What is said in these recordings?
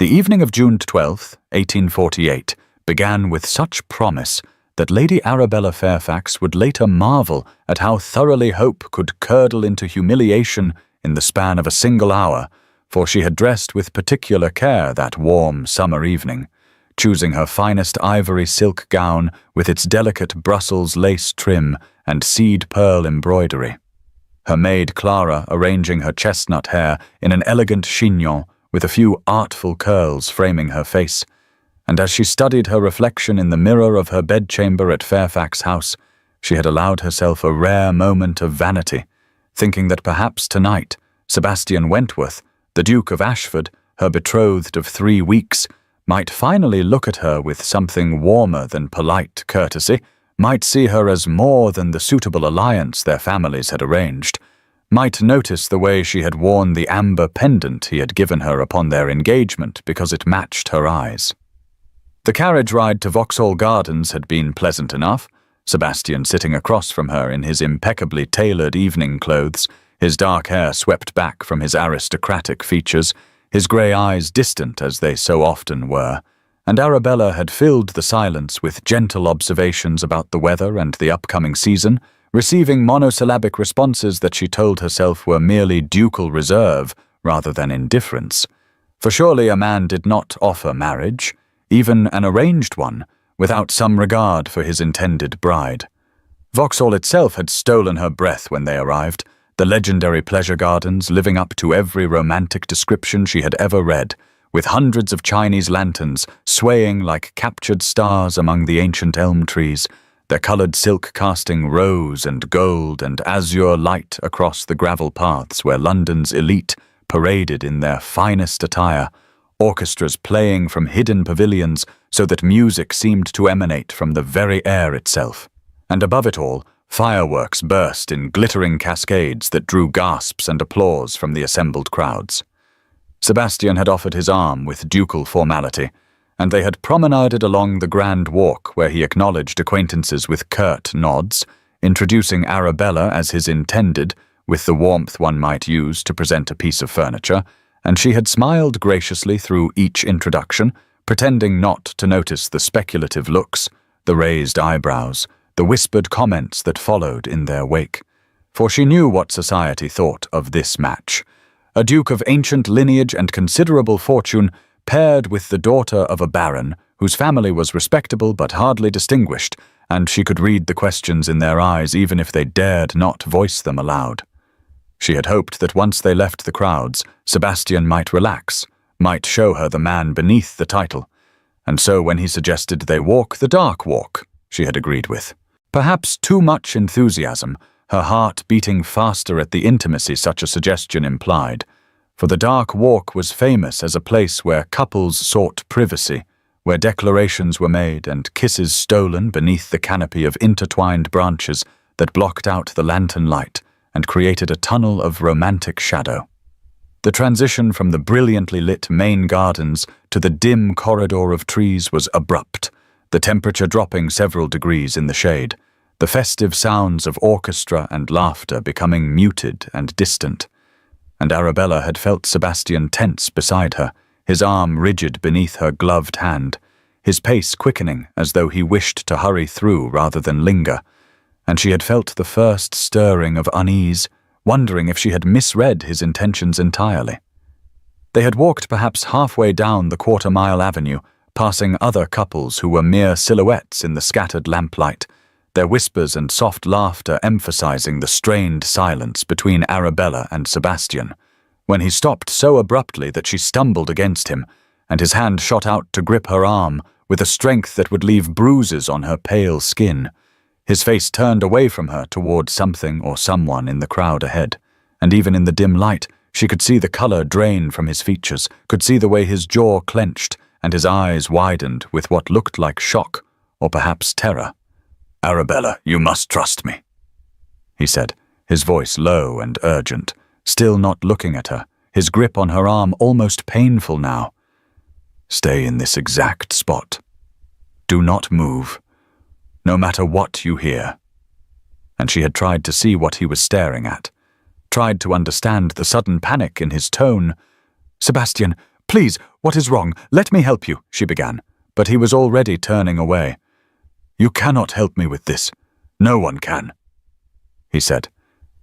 The evening of June 12th, 1848, began with such promise that Lady Arabella Fairfax would later marvel at how thoroughly hope could curdle into humiliation in the span of a single hour, for she had dressed with particular care that warm summer evening, choosing her finest ivory silk gown with its delicate Brussels lace trim and seed pearl embroidery. Her maid Clara arranging her chestnut hair in an elegant chignon with a few artful curls framing her face, and as she studied her reflection in the mirror of her bedchamber at Fairfax House, she had allowed herself a rare moment of vanity, thinking that perhaps tonight Sebastian Wentworth, the Duke of Ashford, her betrothed of 3 weeks, might finally look at her with something warmer than polite courtesy, might see her as more than the suitable alliance their families had arranged, might notice the way she had worn the amber pendant he had given her upon their engagement because it matched her eyes. The carriage ride to Vauxhall Gardens had been pleasant enough, Sebastian sitting across from her in his impeccably tailored evening clothes, his dark hair swept back from his aristocratic features, his grey eyes distant as they so often were, and Arabella had filled the silence with gentle observations about the weather and the upcoming season, receiving monosyllabic responses that she told herself were merely ducal reserve rather than indifference. For surely a man did not offer marriage, even an arranged one, without some regard for his intended bride. Vauxhall itself had stolen her breath when they arrived, the legendary pleasure gardens living up to every romantic description she had ever read, with hundreds of Chinese lanterns swaying like captured stars among the ancient elm trees, their coloured silk casting rose and gold and azure light across the gravel paths where London's elite paraded in their finest attire, orchestras playing from hidden pavilions so that music seemed to emanate from the very air itself. And above it all, fireworks burst in glittering cascades that drew gasps and applause from the assembled crowds. Sebastian had offered his arm with ducal formality, and they had promenaded along the grand walk where he acknowledged acquaintances with curt nods, introducing Arabella as his intended, with the warmth one might use to present a piece of furniture, and she had smiled graciously through each introduction, pretending not to notice the speculative looks, the raised eyebrows, the whispered comments that followed in their wake. For she knew what society thought of this match. A duke of ancient lineage and considerable fortune paired with the daughter of a baron, whose family was respectable but hardly distinguished, and she could read the questions in their eyes even if they dared not voice them aloud. She had hoped that once they left the crowds, Sebastian might relax, might show her the man beneath the title, and so when he suggested they walk the dark walk, she had agreed with. Perhaps too much enthusiasm, her heart beating faster at the intimacy such a suggestion implied, for the dark walk was famous as a place where couples sought privacy, where declarations were made and kisses stolen beneath the canopy of intertwined branches that blocked out the lantern light and created a tunnel of romantic shadow. The transition from the brilliantly lit main gardens to the dim corridor of trees was abrupt, the temperature dropping several degrees in the shade, the festive sounds of orchestra and laughter becoming muted and distant. And Arabella had felt Sebastian tense beside her, his arm rigid beneath her gloved hand, his pace quickening as though he wished to hurry through rather than linger, and she had felt the first stirring of unease, wondering if she had misread his intentions entirely. They had walked perhaps halfway down the quarter-mile avenue, passing other couples who were mere silhouettes in the scattered lamplight, their whispers and soft laughter emphasizing the strained silence between Arabella and Sebastian, when he stopped so abruptly that she stumbled against him, and his hand shot out to grip her arm with a strength that would leave bruises on her pale skin. His face turned away from her toward something or someone in the crowd ahead, and even in the dim light, she could see the color drain from his features, could see the way his jaw clenched and his eyes widened with what looked like shock, or perhaps terror. "Arabella, you must trust me," he said, his voice low and urgent, still not looking at her, his grip on her arm almost painful now. "Stay in this exact spot. Do not move, no matter what you hear." And she had tried to see what he was staring at, tried to understand the sudden panic in his tone. "Sebastian, "Please, what is wrong? Let me help you," she began, but he was already turning away. "You cannot help me with this. No one can," he said,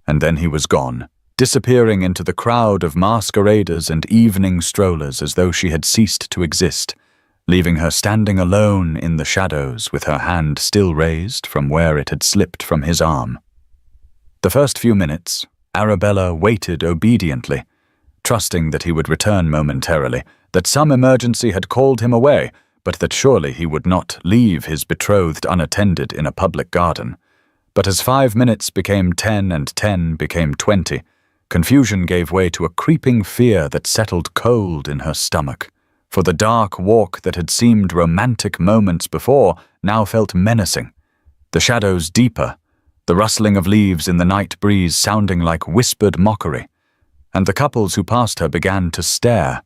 and then he was gone, disappearing into the crowd of masqueraders and evening strollers as though she had ceased to exist, leaving her standing alone in the shadows with her hand still raised from where it had slipped from his arm. The first few minutes, Arabella waited obediently, trusting that he would return momentarily, that some emergency had called him away, but that surely he would not leave his betrothed unattended in a public garden. But as 5 minutes became 10 and 10 became 20, confusion gave way to a creeping fear that settled cold in her stomach, for the dark walk that had seemed romantic moments before now felt menacing, the shadows deeper, the rustling of leaves in the night breeze sounding like whispered mockery, and the couples who passed her began to stare,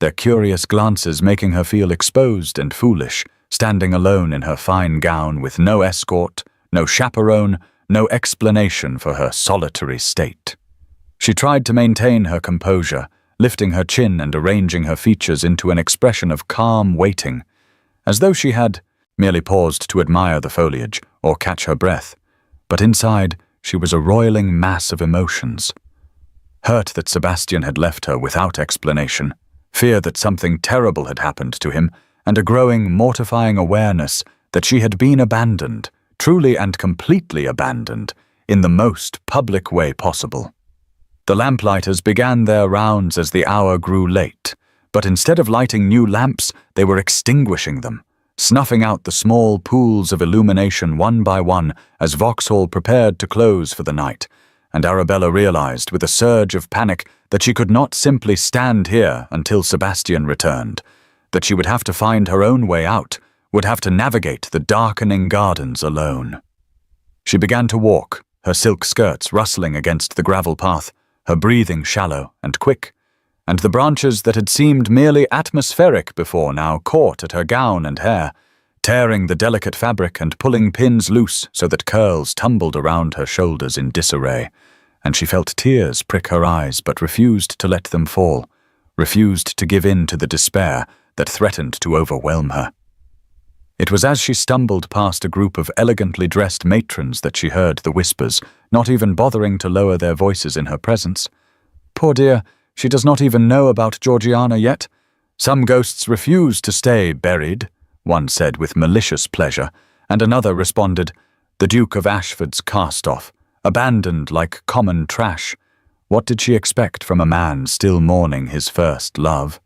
their curious glances making her feel exposed and foolish, standing alone in her fine gown with no escort, no chaperone, no explanation for her solitary state. She tried to maintain her composure, lifting her chin and arranging her features into an expression of calm waiting, as though she had merely paused to admire the foliage or catch her breath, but inside she was a roiling mass of emotions. Hurt that Sebastian had left her without explanation, fear that something terrible had happened to him, and a growing, mortifying awareness that she had been abandoned, truly and completely abandoned, in the most public way possible. The lamplighters began their rounds as the hour grew late, but instead of lighting new lamps, they were extinguishing them, snuffing out the small pools of illumination one by one as Vauxhall prepared to close for the night, and Arabella realized with a surge of panic that she could not simply stand here until Sebastian returned, that she would have to find her own way out, would have to navigate the darkening gardens alone. She began to walk, her silk skirts rustling against the gravel path, her breathing shallow and quick, and the branches that had seemed merely atmospheric before now caught at her gown and hair, tearing the delicate fabric and pulling pins loose so that curls tumbled around her shoulders in disarray, and she felt tears prick her eyes but refused to let them fall, refused to give in to the despair that threatened to overwhelm her. It was as she stumbled past a group of elegantly dressed matrons that she heard the whispers, not even bothering to lower their voices in her presence. "Poor dear, she does not even know about Georgiana yet. Some ghosts refuse to stay buried," one said with malicious pleasure, and another responded, "The Duke of Ashford's cast-off, abandoned like common trash. What did she expect from a man still mourning his first love?"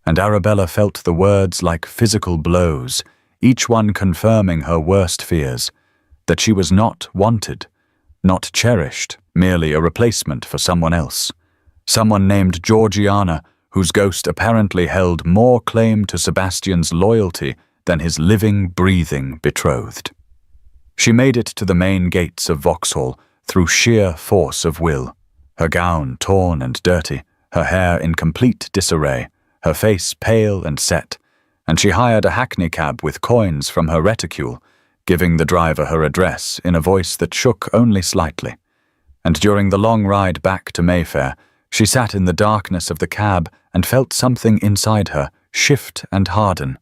And Arabella felt the words like physical blows, each one confirming her worst fears, that she was not wanted, not cherished, merely a replacement for someone else. Someone named Georgiana, whose ghost apparently held more claim to Sebastian's loyalty than his living, breathing betrothed. She made it to the main gates of Vauxhall through sheer force of will, her gown torn and dirty, her hair in complete disarray, her face pale and set, and she hired a hackney cab with coins from her reticule, giving the driver her address in a voice that shook only slightly. And during the long ride back to Mayfair, she sat in the darkness of the cab and felt something inside her shift and harden.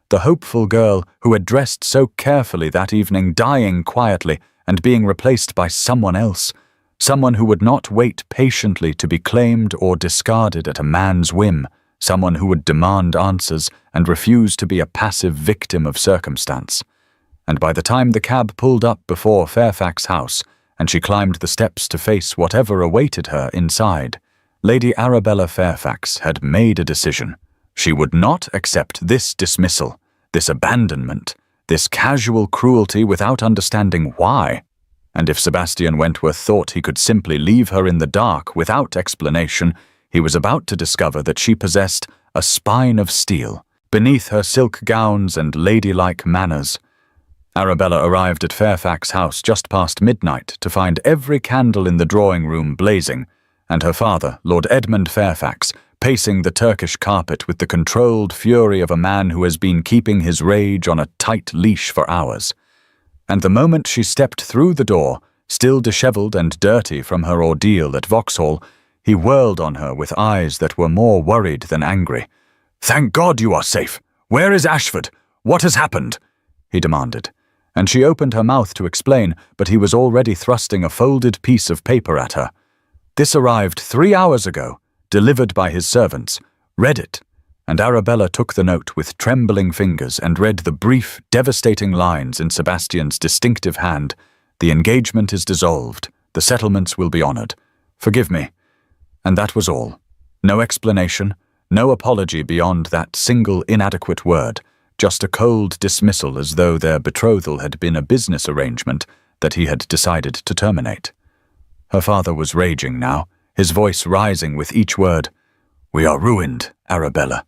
The hopeful girl who had dressed so carefully that evening dying quietly and being replaced by someone else, someone who would not wait patiently to be claimed or discarded at a man's whim, someone who would demand answers and refuse to be a passive victim of circumstance. And by the time the cab pulled up before Fairfax House and she climbed the steps to face whatever awaited her inside, Lady Arabella Fairfax had made a decision. She would not accept this dismissal, this abandonment, this casual cruelty without understanding why. And if Sebastian Wentworth thought he could simply leave her in the dark without explanation, he was about to discover that she possessed a spine of steel beneath her silk gowns and ladylike manners. Arabella arrived at Fairfax House just past midnight to find every candle in the drawing-room blazing, and her father, Lord Edmund Fairfax, pacing the Turkish carpet with the controlled fury of a man who has been keeping his rage on a tight leash for hours. And the moment she stepped through the door, still dishevelled and dirty from her ordeal at Vauxhall, He whirled on her with eyes that were more worried than angry. "Thank God you are safe! Where is Ashford? What has happened?" he demanded. And she opened her mouth to explain, but he was already thrusting a folded piece of paper at her. "This arrived 3 hours ago, delivered by his servants. Read it." And Arabella took the note with trembling fingers and read the brief, devastating lines in Sebastian's distinctive hand. "The engagement is dissolved. The settlements will be honored. Forgive me." And that was all. No explanation, no apology beyond that single inadequate word, just a cold dismissal as though their betrothal had been a business arrangement that he had decided to terminate. Her father was raging now, his voice rising with each word. "We are ruined, Arabella.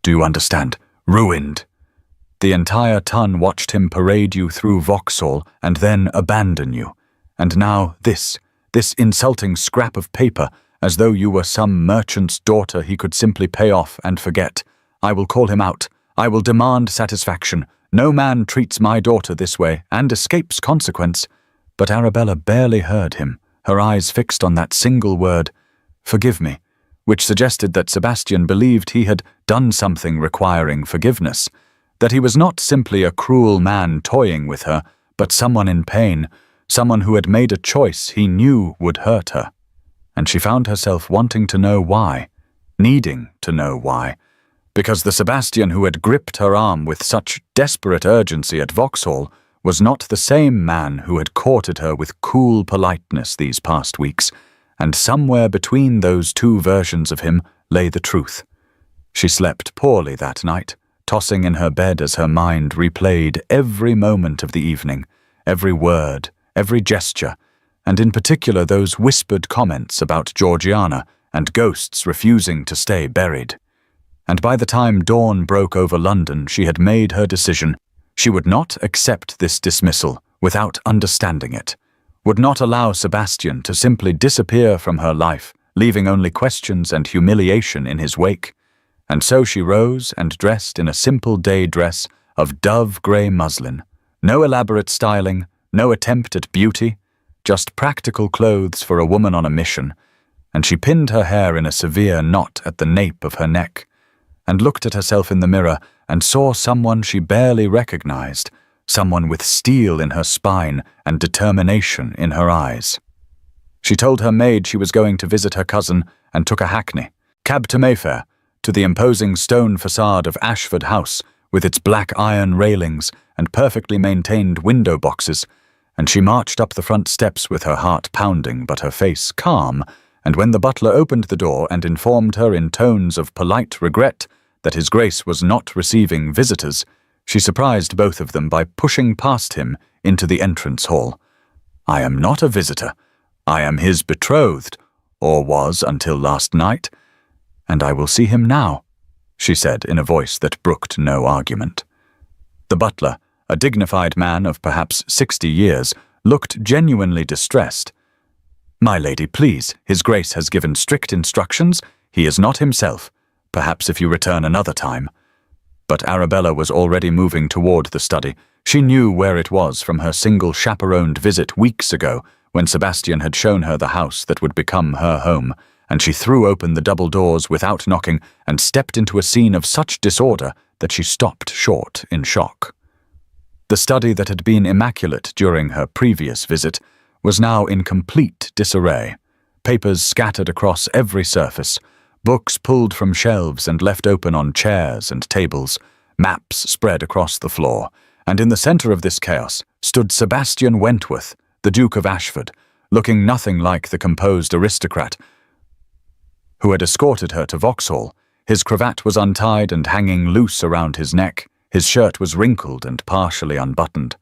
Do you understand? Ruined. The entire ton watched him parade you through Vauxhall and then abandon you. And now this insulting scrap of paper, as though you were some merchant's daughter he could simply pay off and forget. I will call him out. I will demand satisfaction. No man treats my daughter this way and escapes consequence." But Arabella barely heard him, her eyes fixed on that single word, "Forgive me," which suggested that Sebastian believed he had done something requiring forgiveness, that he was not simply a cruel man toying with her, but someone in pain, someone who had made a choice he knew would hurt her. And she found herself wanting to know why, needing to know why, because the Sebastian who had gripped her arm with such desperate urgency at Vauxhall was not the same man who had courted her with cool politeness these past weeks, and somewhere between those two versions of him lay the truth. She slept poorly that night, tossing in her bed as her mind replayed every moment of the evening, every word, every gesture, and in particular those whispered comments about Georgiana and ghosts refusing to stay buried. And by the time dawn broke over London, she had made her decision. She would not accept this dismissal without understanding it, would not allow Sebastian to simply disappear from her life, leaving only questions and humiliation in his wake. And so she rose and dressed in a simple day dress of dove-grey muslin. No elaborate styling, no attempt at beauty, just practical clothes for a woman on a mission, and she pinned her hair in a severe knot at the nape of her neck, and looked at herself in the mirror and saw someone she barely recognized, someone with steel in her spine and determination in her eyes. She told her maid she was going to visit her cousin and took a hackney, cab to Mayfair, to the imposing stone facade of Ashford House with its black iron railings and perfectly maintained window boxes, and she marched up the front steps with her heart pounding but her face calm, and when the butler opened the door and informed her in tones of polite regret that his grace was not receiving visitors, she surprised both of them by pushing past him into the entrance hall. "I am not a visitor. I am his betrothed, or was until last night, and I will see him now," she said in a voice that brooked no argument. The butler, a dignified man of perhaps 60 years, looked genuinely distressed. "My lady, please, his grace has given strict instructions. He is not himself. Perhaps if you return another time." But Arabella was already moving toward the study. She knew where it was from her single chaperoned visit weeks ago when Sebastian had shown her the house that would become her home, and she threw open the double doors without knocking and stepped into a scene of such disorder that she stopped short in shock. The study that had been immaculate during her previous visit was now in complete disarray. Papers scattered across every surface, books pulled from shelves and left open on chairs and tables, maps spread across the floor, and in the center of this chaos stood Sebastian Wentworth, the Duke of Ashford, looking nothing like the composed aristocrat who had escorted her to Vauxhall. His cravat was untied and hanging loose around his neck. His shirt was wrinkled and partially unbuttoned.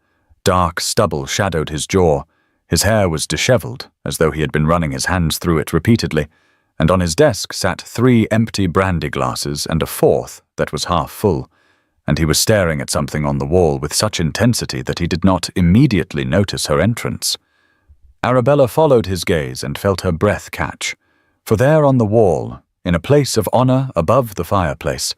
Dark stubble shadowed his jaw. His hair was disheveled, as though he had been running his hands through it repeatedly, and on his desk sat 3 empty brandy glasses and a 4th that was half full, and he was staring at something on the wall with such intensity that he did not immediately notice her entrance. Arabella followed his gaze and felt her breath catch, for there on the wall, in a place of honor above the fireplace,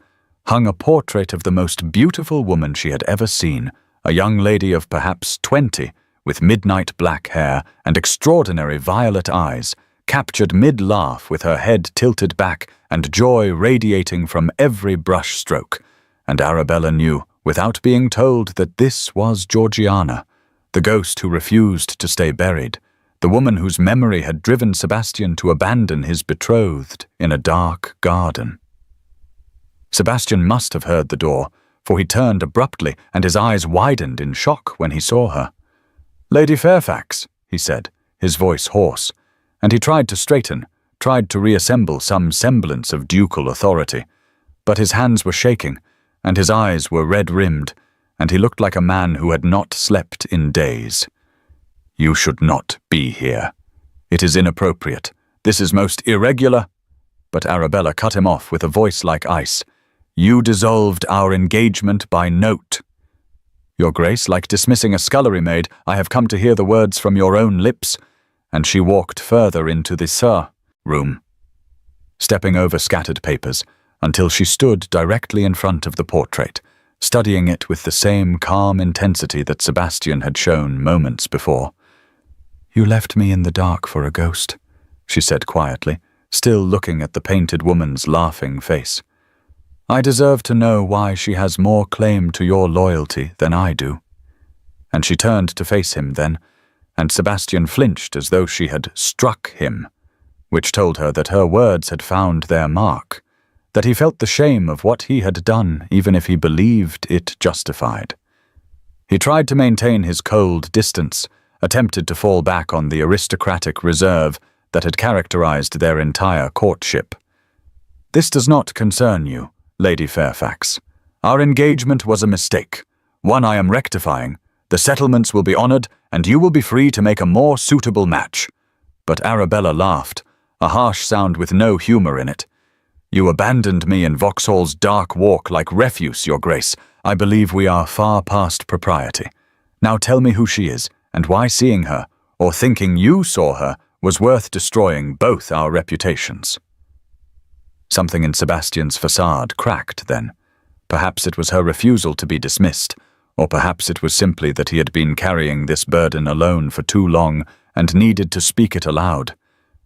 hung a portrait of the most beautiful woman she had ever seen, a young lady of perhaps 20, with midnight black hair and extraordinary violet eyes, captured mid-laugh with her head tilted back and joy radiating from every brush stroke, and Arabella knew, without being told, that this was Georgiana, the ghost who refused to stay buried, the woman whose memory had driven Sebastian to abandon his betrothed in a dark garden. Sebastian must have heard the door, for he turned abruptly and his eyes widened in shock when he saw her. "Lady Fairfax," he said, his voice hoarse, and he tried to straighten, tried to reassemble some semblance of ducal authority, but his hands were shaking, and his eyes were red-rimmed, and he looked like a man who had not slept in days. "You should not be here. It is inappropriate. This is most irregular." But Arabella cut him off with a voice like ice. "You dissolved our engagement by note." "Your Grace, like dismissing a scullery maid, I have come to hear the words from your own lips." And she walked further into the room, stepping over scattered papers, until she stood directly in front of the portrait, studying it with the same calm intensity that Sebastian had shown moments before. "You left me in the dark for a ghost," she said quietly, still looking at the painted woman's laughing face. "I deserve to know why she has more claim to your loyalty than I do." And she turned to face him then, and Sebastian flinched as though she had struck him, which told her that her words had found their mark, that he felt the shame of what he had done even if he believed it justified. He tried to maintain his cold distance, attempted to fall back on the aristocratic reserve that had characterized their entire courtship. "This does not concern you, Lady Fairfax. Our engagement was a mistake, one I am rectifying. The settlements will be honored, and you will be free to make a more suitable match." But Arabella laughed, a harsh sound with no humor in it. "You abandoned me in Vauxhall's dark walk like refuse, Your Grace. I believe we are far past propriety. Now tell me who she is, and why seeing her, or thinking you saw her, was worth destroying both our reputations." Something in Sebastian's facade cracked then. Perhaps it was her refusal to be dismissed, or perhaps it was simply that he had been carrying this burden alone for too long and needed to speak it aloud,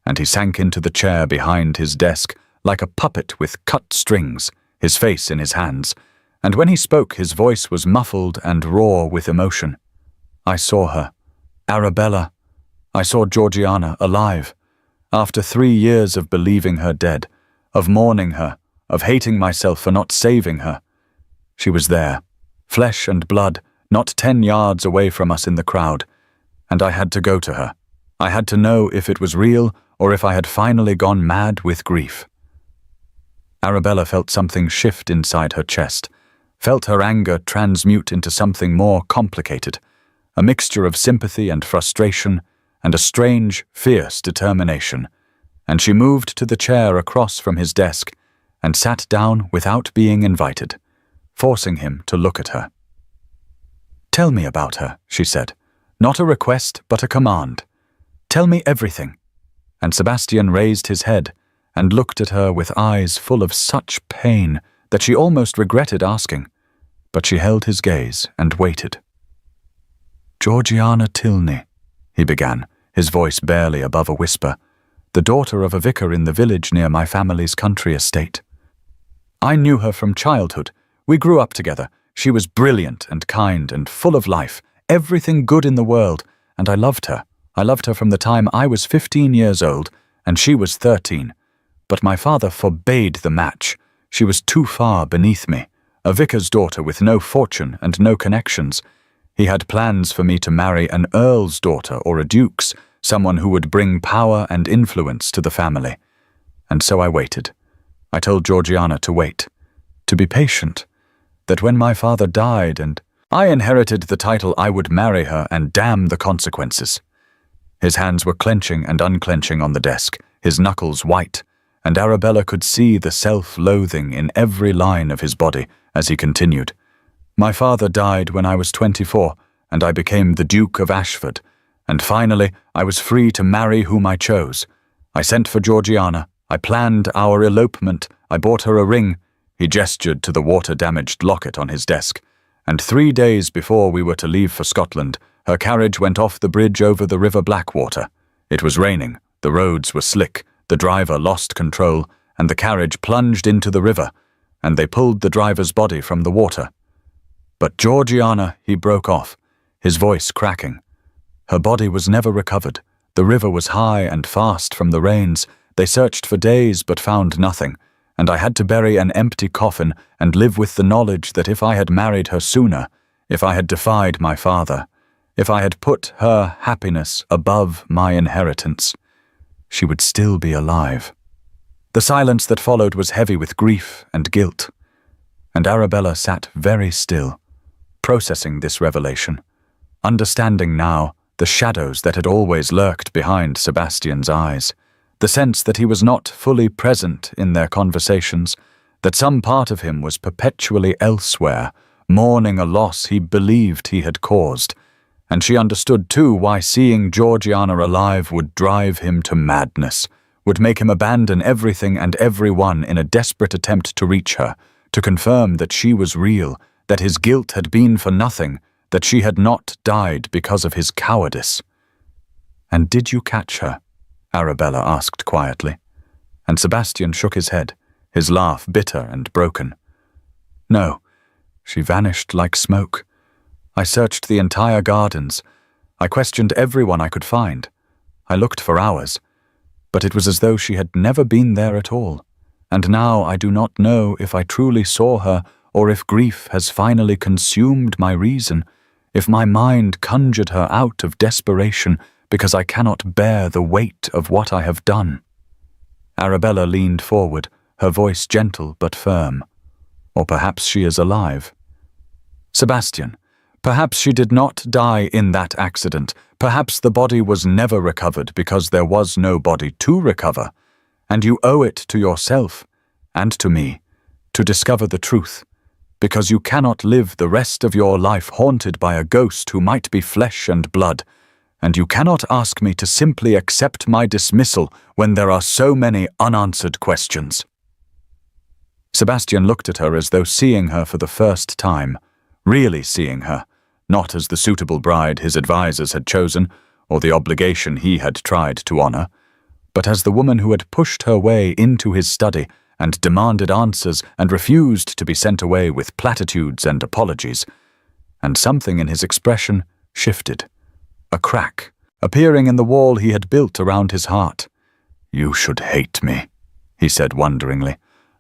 and he sank into the chair behind his desk like a puppet with cut strings, his face in his hands, and when he spoke his voice was muffled and raw with emotion. "I saw her. Arabella. I saw Georgiana alive. After 3 years of believing her dead, of mourning her, of hating myself for not saving her. She was there, flesh and blood, not 10 yards away from us in the crowd, and I had to go to her. I had to know if it was real or if I had finally gone mad with grief." Arabella felt something shift inside her chest, felt her anger transmute into something more complicated, a mixture of sympathy and frustration, and a strange, fierce determination, and she moved to the chair across from his desk and sat down without being invited, forcing him to look at her. "Tell me about her," she said, "not a request but a command. Tell me everything." And Sebastian raised his head and looked at her with eyes full of such pain that she almost regretted asking, but she held his gaze and waited. "Georgiana Tilney," he began, his voice barely above a whisper, "the daughter of a vicar in the village near my family's country estate. I knew her from childhood. We grew up together. She was brilliant and kind and full of life, everything good in the world, and I loved her. I loved her from the time I was 15 years old, and she was 13. But my father forbade the match. She was too far beneath me, a vicar's daughter with no fortune and no connections. He had plans for me to marry an earl's daughter or a duke's, someone who would bring power and influence to the family. And so I waited. I told Georgiana to wait, to be patient, that when my father died and I inherited the title, I would marry her and damn the consequences." His hands were clenching and unclenching on the desk, his knuckles white, and Arabella could see the self-loathing in every line of his body as he continued. "My father died when I was 24, and I became the Duke of Ashford, and finally I was free to marry whom I chose. I sent for Georgiana, I planned our elopement, I bought her a ring." He gestured to the water-damaged locket on his desk. "And 3 days before we were to leave for Scotland, her carriage went off the bridge over the River Blackwater. It was raining, The roads were slick, the driver lost control, and the carriage plunged into the river, and they pulled the driver's body from the water. But Georgiana, he broke off, his voice cracking. Her body was never recovered. The river was high and fast from the rains. They searched for days but found nothing, and I had to bury an empty coffin and live with the knowledge that if I had married her sooner, if I had defied my father, if I had put her happiness above my inheritance, she would still be alive. The silence that followed was heavy with grief and guilt, and Arabella sat very still, processing this revelation, understanding now the shadows that had always lurked behind Sebastian's eyes, the sense that he was not fully present in their conversations, that some part of him was perpetually elsewhere, mourning a loss he believed he had caused. And she understood too why seeing Georgiana alive would drive him to madness, would make him abandon everything and everyone in a desperate attempt to reach her, to confirm that she was real, that his guilt had been for nothing, that she had not died because of his cowardice. "And did you catch her?" Arabella asked quietly, and Sebastian shook his head, his laugh bitter and broken. "No, she vanished like smoke. I searched the entire gardens. I questioned everyone I could find. I looked for hours, but it was as though she had never been there at all. And now I do not know if I truly saw her or if grief has finally consumed my reason, if my mind conjured her out of desperation because I cannot bear the weight of what I have done." Arabella leaned forward, her voice gentle but firm. "Or perhaps she is alive. Sebastian, perhaps she did not die in that accident. Perhaps the body was never recovered because there was no body to recover. And you owe it to yourself, and to me, to discover the truth, because you cannot live the rest of your life haunted by a ghost who might be flesh and blood, and you cannot ask me to simply accept my dismissal when there are so many unanswered questions." Sebastian looked at her as though seeing her for the first time, really seeing her, not as the suitable bride his advisers had chosen, or the obligation he had tried to honor, but as the woman who had pushed her way into his study and demanded answers and refused to be sent away with platitudes and apologies. And something in his expression shifted. A crack, appearing in the wall he had built around his heart. "You should hate me," he said wonderingly.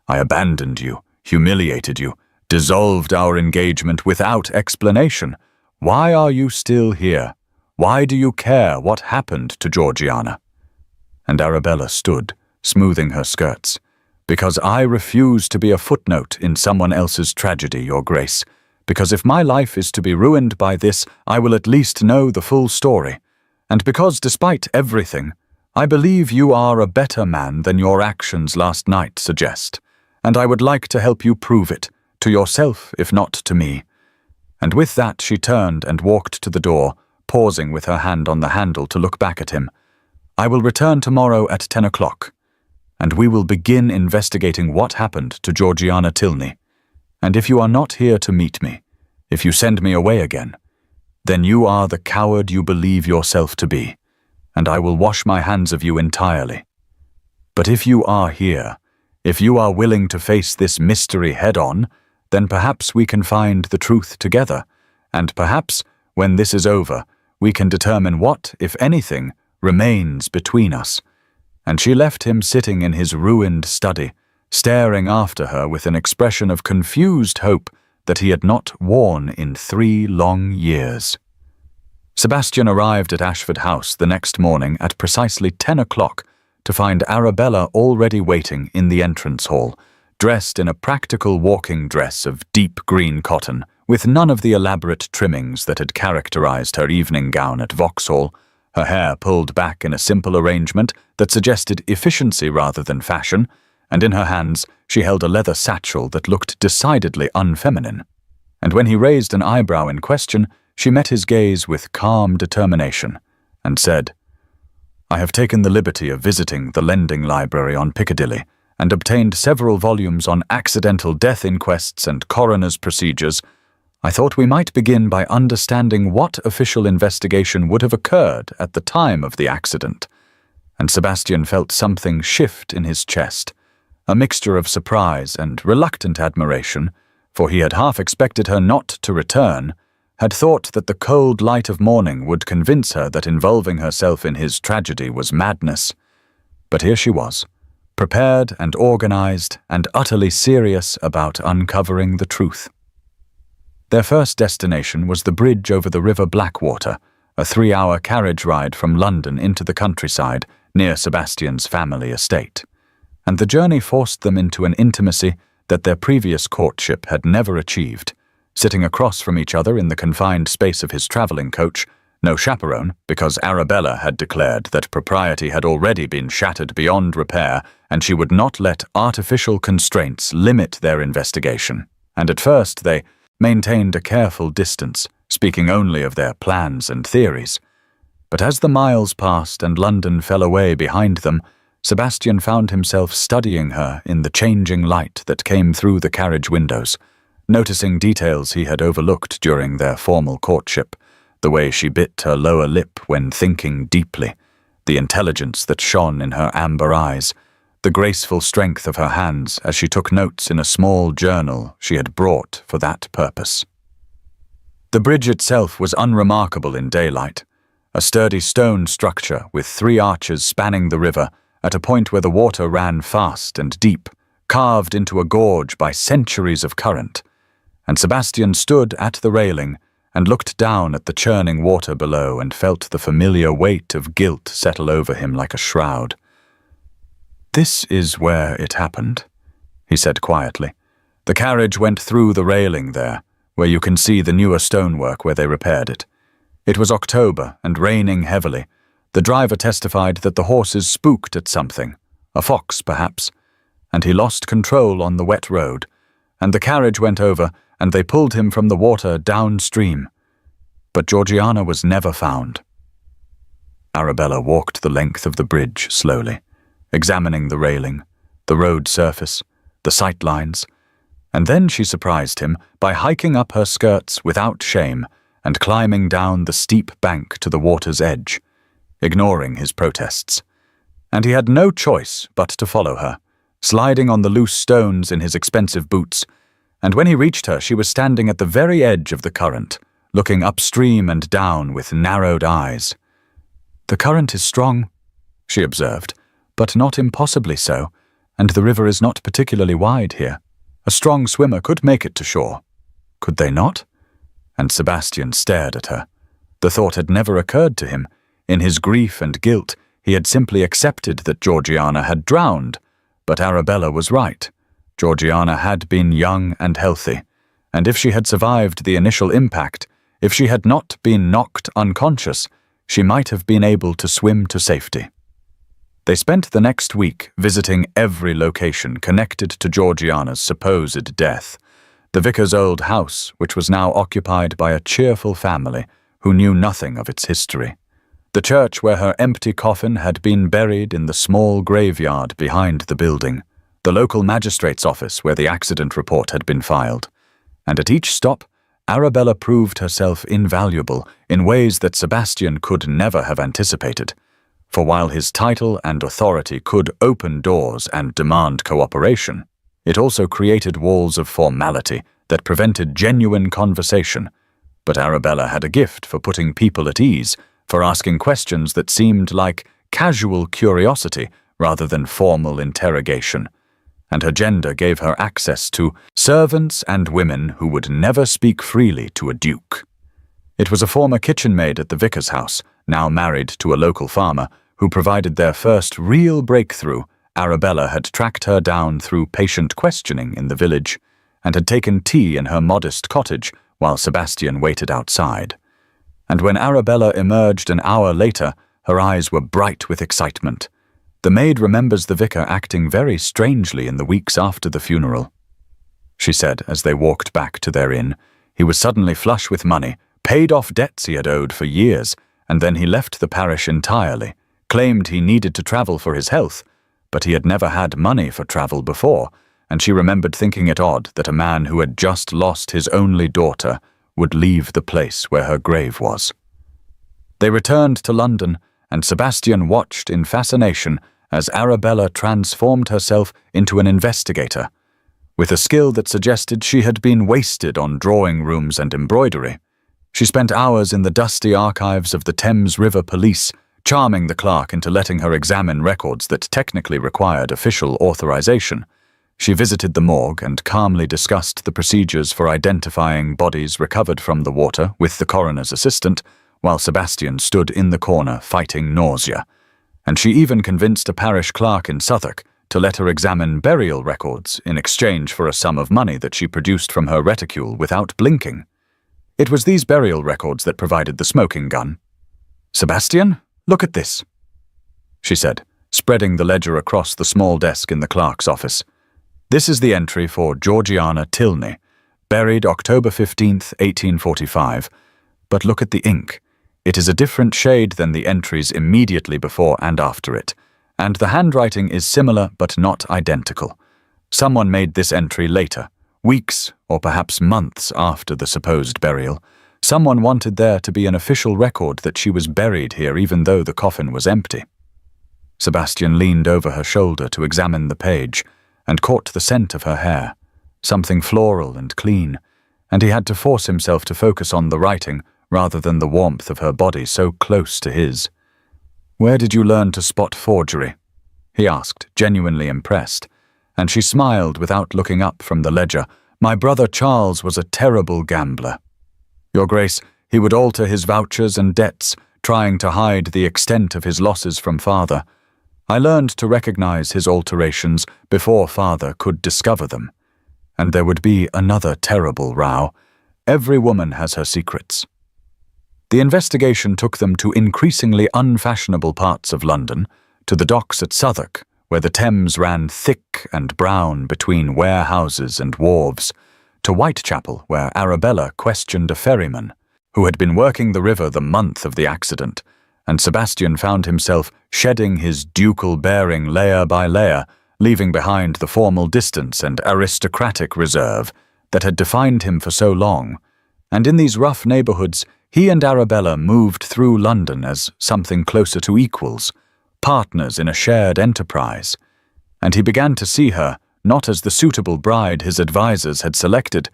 "I abandoned you, humiliated you, dissolved our engagement without explanation. Why are you still here? Why do you care what happened to Georgiana?" And Arabella stood, smoothing her skirts. "Because I refuse to be a footnote in someone else's tragedy, Your Grace. Because if my life is to be ruined by this, I will at least know the full story. And because, despite everything, I believe you are a better man than your actions last night suggest. And I would like to help you prove it, to yourself if not to me." And with that she turned and walked to the door, pausing with her hand on the handle to look back at him. "I will return tomorrow at 10 o'clock. And we will begin investigating what happened to Georgiana Tilney. And if you are not here to meet me, if you send me away again, then you are the coward you believe yourself to be, and I will wash my hands of you entirely. But if you are here, if you are willing to face this mystery head-on, then perhaps we can find the truth together, and perhaps, when this is over, we can determine what, if anything, remains between us." And she left him sitting in his ruined study, staring after her with an expression of confused hope that he had not worn in 3 long years. Sebastian arrived at Ashford House the next morning at precisely 10 o'clock to find Arabella already waiting in the entrance hall, dressed in a practical walking dress of deep green cotton, with none of the elaborate trimmings that had characterized her evening gown at Vauxhall, her hair pulled back in a simple arrangement that suggested efficiency rather than fashion, and in her hands she held a leather satchel that looked decidedly unfeminine. And when he raised an eyebrow in question, she met his gaze with calm determination, and said, "I have taken the liberty of visiting the lending library on Piccadilly, and obtained several volumes on accidental death inquests and coroner's procedures. I thought we might begin by understanding what official investigation would have occurred at the time of the accident. and Sebastian felt something shift in his chest, a mixture of surprise and reluctant admiration, for he had half expected her not to return, had thought that the cold light of morning would convince her that involving herself in his tragedy was madness. But here she was, prepared and organized and utterly serious about uncovering the truth. Their first destination was the bridge over the River Blackwater, a 3-hour carriage ride from London into the countryside near Sebastian's family estate, and the journey forced them into an intimacy that their previous courtship had never achieved. Sitting across from each other in the confined space of his travelling coach, no chaperone, because Arabella had declared that propriety had already been shattered beyond repair and she would not let artificial constraints limit their investigation. And at first they maintained a careful distance, speaking only of their plans and theories. But as the miles passed and London fell away behind them, Sebastian found himself studying her in the changing light that came through the carriage windows, noticing details he had overlooked during their formal courtship, the way she bit her lower lip when thinking deeply, the intelligence that shone in her amber eyes, the graceful strength of her hands as she took notes in a small journal she had brought for that purpose. The bridge itself was unremarkable in daylight, a sturdy stone structure with 3 arches spanning the river at a point where the water ran fast and deep, carved into a gorge by centuries of current, and Sebastian stood at the railing and looked down at the churning water below and felt the familiar weight of guilt settle over him like a shroud. "This is where it happened," he said quietly. "The carriage went through the railing there, where you can see the newer stonework where they repaired it. It was October and raining heavily. The driver testified that the horses spooked at something, a fox perhaps, and he lost control on the wet road, and the carriage went over and they pulled him from the water downstream. But Georgiana was never found." Arabella walked the length of the bridge slowly, examining the railing, the road surface, the sight lines, and then she surprised him by hiking up her skirts without shame and climbing down the steep bank to the water's edge, ignoring his protests. And he had no choice but to follow her, sliding on the loose stones in his expensive boots, and when he reached her she was standing at the very edge of the current, looking upstream and down with narrowed eyes. "The current is strong," she observed, "but not impossibly so, and the river is not particularly wide here. A strong swimmer could make it to shore. Could they not?" And Sebastian stared at her. The thought had never occurred to him. In his grief and guilt, he had simply accepted that Georgiana had drowned, but Arabella was right. Georgiana had been young and healthy, and if she had survived the initial impact, if she had not been knocked unconscious, she might have been able to swim to safety. They spent the next week visiting every location connected to Georgiana's supposed death. The vicar's old house, which was now occupied by a cheerful family who knew nothing of its history. The church where her empty coffin had been buried in the small graveyard behind the building. The local magistrate's office where the accident report had been filed. And at each stop, Arabella proved herself invaluable in ways that Sebastian could never have anticipated. For while his title and authority could open doors and demand cooperation, it also created walls of formality that prevented genuine conversation. But Arabella had a gift for putting people at ease, for asking questions that seemed like casual curiosity rather than formal interrogation. And her gender gave her access to servants and women who would never speak freely to a duke. It was a former kitchen maid at the vicar's house, now married to a local farmer, who provided their first real breakthrough. Arabella had tracked her down through patient questioning in the village, and had taken tea in her modest cottage while Sebastian waited outside. And when Arabella emerged an hour later, her eyes were bright with excitement. The maid remembers the vicar acting very strangely in the weeks after the funeral, she said as they walked back to their inn. He was suddenly flush with money, paid off debts he had owed for years, and then he left the parish entirely, claimed he needed to travel for his health, but he had never had money for travel before, and she remembered thinking it odd that a man who had just lost his only daughter would leave the place where her grave was. They returned to London, and Sebastian watched in fascination as Arabella transformed herself into an investigator, with a skill that suggested she had been wasted on drawing rooms and embroidery. She spent hours in the dusty archives of the Thames River Police, charming the clerk into letting her examine records that technically required official authorization. She visited the morgue and calmly discussed the procedures for identifying bodies recovered from the water with the coroner's assistant, while Sebastian stood in the corner fighting nausea. And she even convinced a parish clerk in Southwark to let her examine burial records in exchange for a sum of money that she produced from her reticule without blinking. It was these burial records that provided the smoking gun. "Sebastian, look at this," she said, spreading the ledger across the small desk in the clerk's office. "This is the entry for Georgiana Tilney, buried October 15th, 1845. But look at the ink. It is a different shade than the entries immediately before and after it, and the handwriting is similar but not identical. Someone made this entry later, weeks or perhaps months after the supposed burial. Someone wanted there to be an official record that she was buried here even though the coffin was empty." Sebastian leaned over her shoulder to examine the page and caught the scent of her hair, something floral and clean, and he had to force himself to focus on the writing rather than the warmth of her body so close to his. "Where did you learn to spot forgery?" he asked, genuinely impressed, and she smiled without looking up from the ledger. "My brother Charles was a terrible gambler. Your Grace, he would alter his vouchers and debts, trying to hide the extent of his losses from Father. I learned to recognize his alterations before Father could discover them. And there would be another terrible row. Every woman has her secrets." The investigation took them to increasingly unfashionable parts of London, to the docks at Southwark, where the Thames ran thick and brown between warehouses and wharves, to Whitechapel, where Arabella questioned a ferryman who had been working the river the month of the accident, and Sebastian found himself shedding his ducal bearing layer by layer, leaving behind the formal distance and aristocratic reserve that had defined him for so long. And in these rough neighbourhoods, he and Arabella moved through London as something closer to equals, partners in a shared enterprise, and he began to see her not as the suitable bride his advisers had selected,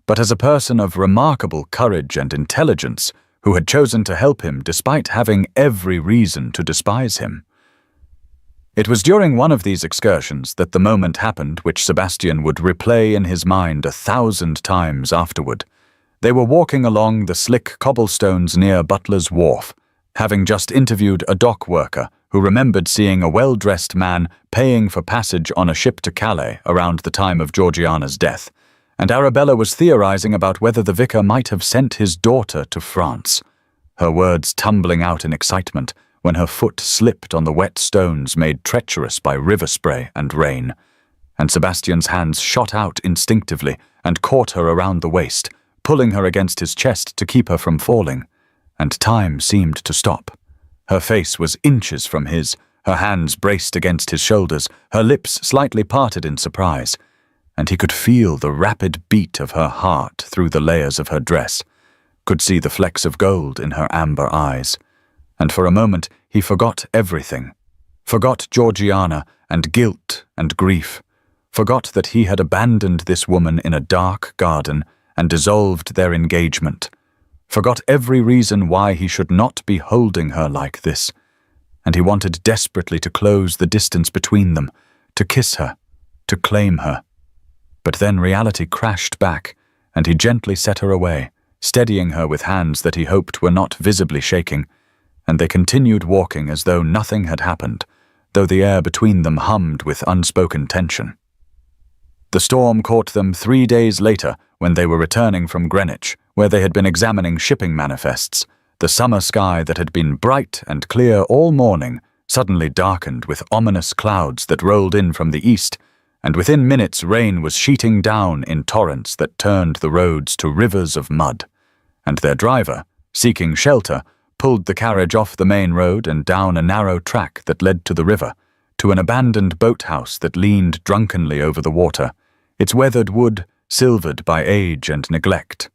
but as a person of remarkable courage and intelligence who had chosen to help him despite having every reason to despise him. It was during one of these excursions that the moment happened which Sebastian would replay in his mind 1,000 times afterward. They were walking along the slick cobblestones near Butler's Wharf, having just interviewed a dock worker who remembered seeing a well-dressed man paying for passage on a ship to Calais around the time of Georgiana's death, and Arabella was theorizing about whether the vicar might have sent his daughter to France, her words tumbling out in excitement when her foot slipped on the wet stones made treacherous by river spray and rain, and Sebastian's hands shot out instinctively and caught her around the waist, pulling her against his chest to keep her from falling, and time seemed to stop. Her face was inches from his, her hands braced against his shoulders, her lips slightly parted in surprise, and he could feel the rapid beat of her heart through the layers of her dress, could see the flecks of gold in her amber eyes, and for a moment he forgot everything, forgot Georgiana and guilt and grief, forgot that he had abandoned this woman in a dark garden and dissolved their engagement, forgot every reason why he should not be holding her like this, and he wanted desperately to close the distance between them, to kiss her, to claim her. But then reality crashed back, and he gently set her away, steadying her with hands that he hoped were not visibly shaking, and they continued walking as though nothing had happened, though the air between them hummed with unspoken tension. The storm caught them 3 days later when they were returning from Greenwich, where they had been examining shipping manifests. The summer sky that had been bright and clear all morning suddenly darkened with ominous clouds that rolled in from the east, and within minutes rain was sheeting down in torrents that turned the roads to rivers of mud, and their driver, seeking shelter, pulled the carriage off the main road and down a narrow track that led to the river, to an abandoned boathouse that leaned drunkenly over the water, its weathered wood silvered by age and neglect,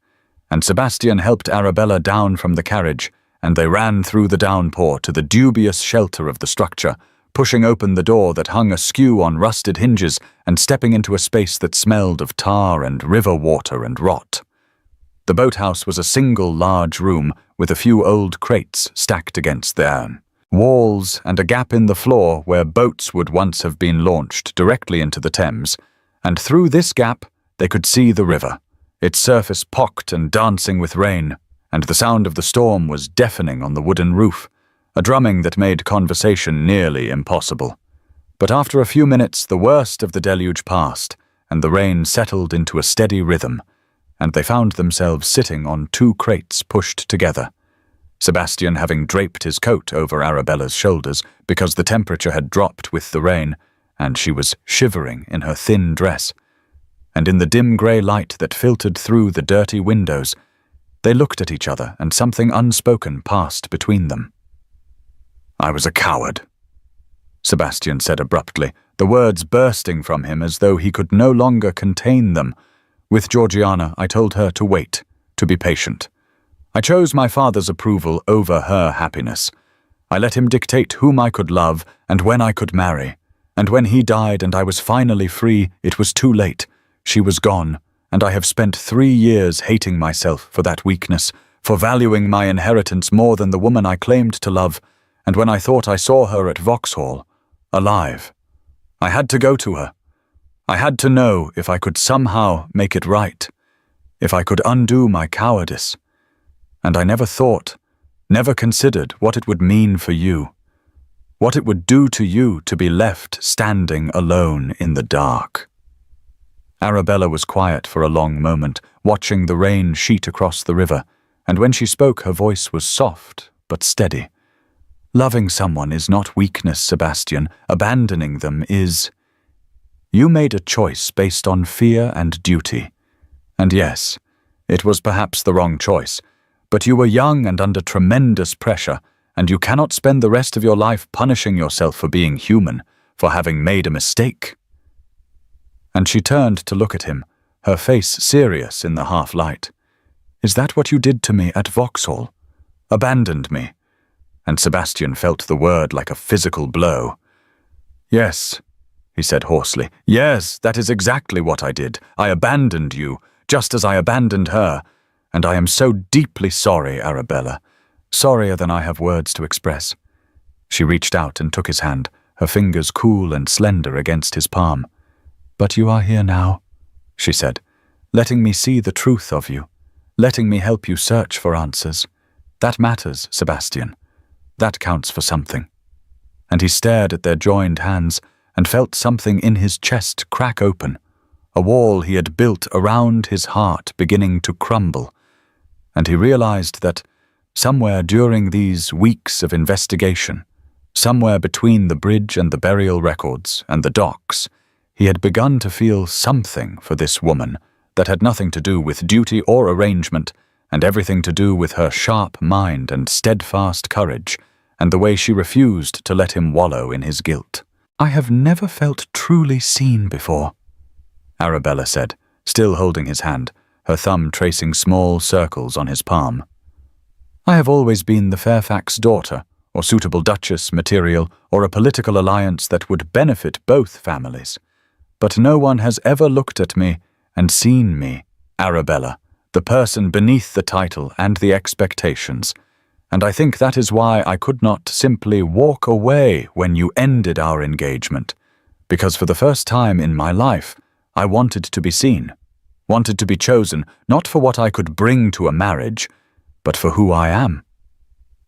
and Sebastian helped Arabella down from the carriage and they ran through the downpour to the dubious shelter of the structure, pushing open the door that hung askew on rusted hinges and stepping into a space that smelled of tar and river water and rot. The boathouse was a single large room with a few old crates stacked against their walls and a gap in the floor where boats would once have been launched directly into the Thames, and through this gap they could see the river, its surface pocked and dancing with rain, and the sound of the storm was deafening on the wooden roof, a drumming that made conversation nearly impossible. But after a few minutes the worst of the deluge passed, and the rain settled into a steady rhythm, and they found themselves sitting on two crates pushed together, Sebastian having draped his coat over Arabella's shoulders because the temperature had dropped with the rain, and she was shivering in her thin dress. And in the dim grey light that filtered through the dirty windows, they looked at each other and something unspoken passed between them. "I was a coward," Sebastian said abruptly, the words bursting from him as though he could no longer contain them. "With Georgiana, I told her to wait, to be patient. I chose my father's approval over her happiness. I let him dictate whom I could love and when I could marry. And when he died and I was finally free, it was too late. She was gone, and I have spent 3 years hating myself for that weakness, for valuing my inheritance more than the woman I claimed to love, and when I thought I saw her at Vauxhall, alive, I had to go to her. I had to know if I could somehow make it right, if I could undo my cowardice. And I never thought, never considered what it would mean for you, what it would do to you to be left standing alone in the dark." Arabella was quiet for a long moment, watching the rain sheet across the river, and when she spoke her voice was soft but steady. "Loving someone is not weakness, Sebastian. Abandoning them is. You made a choice based on fear and duty. And yes, it was perhaps the wrong choice, but you were young and under tremendous pressure, and you cannot spend the rest of your life punishing yourself for being human, for having made a mistake." And she turned to look at him, her face serious in the half-light. "Is that what you did to me at Vauxhall? Abandoned me?" And Sebastian felt the word like a physical blow. "Yes," he said hoarsely. "Yes, that is exactly what I did. I abandoned you, just as I abandoned her. And I am so deeply sorry, Arabella. Sorrier than I have words to express." She reached out and took his hand, her fingers cool and slender against his palm. "But you are here now," she said, "letting me see the truth of you, letting me help you search for answers. That matters, Sebastian. That counts for something." And he stared at their joined hands and felt something in his chest crack open, a wall he had built around his heart beginning to crumble. And he realized that somewhere during these weeks of investigation, somewhere between the bridge and the burial records and the docks, he had begun to feel something for this woman that had nothing to do with duty or arrangement, and everything to do with her sharp mind and steadfast courage, and the way she refused to let him wallow in his guilt. "I have never felt truly seen before," Arabella said, still holding his hand, her thumb tracing small circles on his palm. "I have always been the Fairfax daughter, or suitable duchess material, or a political alliance that would benefit both families. But no one has ever looked at me and seen me, Arabella, the person beneath the title and the expectations. And I think that is why I could not simply walk away when you ended our engagement, because for the first time in my life, I wanted to be seen, wanted to be chosen, not for what I could bring to a marriage, but for who I am.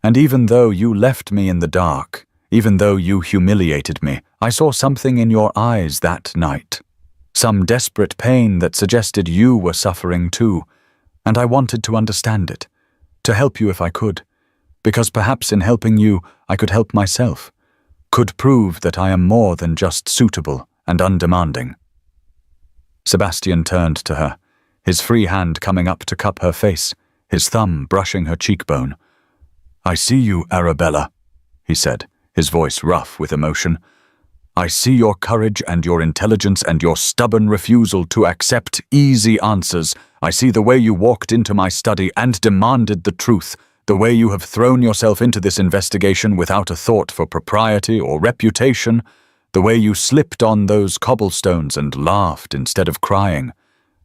And even though you left me in the dark, even though you humiliated me, I saw something in your eyes that night, some desperate pain that suggested you were suffering too, and I wanted to understand it, to help you if I could, because perhaps in helping you I could help myself, could prove that I am more than just suitable and undemanding." Sebastian turned to her, his free hand coming up to cup her face, his thumb brushing her cheekbone. "I see you, Arabella," he said, his voice rough with emotion. "I see your courage and your intelligence and your stubborn refusal to accept easy answers. I see the way you walked into my study and demanded the truth, the way you have thrown yourself into this investigation without a thought for propriety or reputation, the way you slipped on those cobblestones and laughed instead of crying,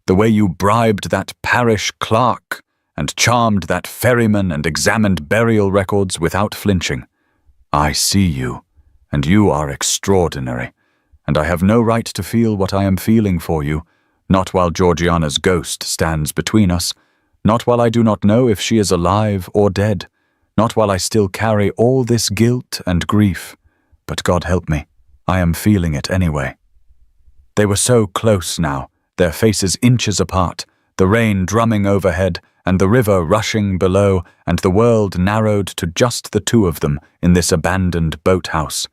the way you bribed that parish clerk and charmed that ferryman and examined burial records without flinching. I see you, and you are extraordinary, and I have no right to feel what I am feeling for you, not while Georgiana's ghost stands between us, not while I do not know if she is alive or dead, not while I still carry all this guilt and grief. But God help me, I am feeling it anyway. They were so close now, their faces inches apart, the rain drumming overhead and the river rushing below, and the world narrowed to just the two of them in this abandoned boathouse.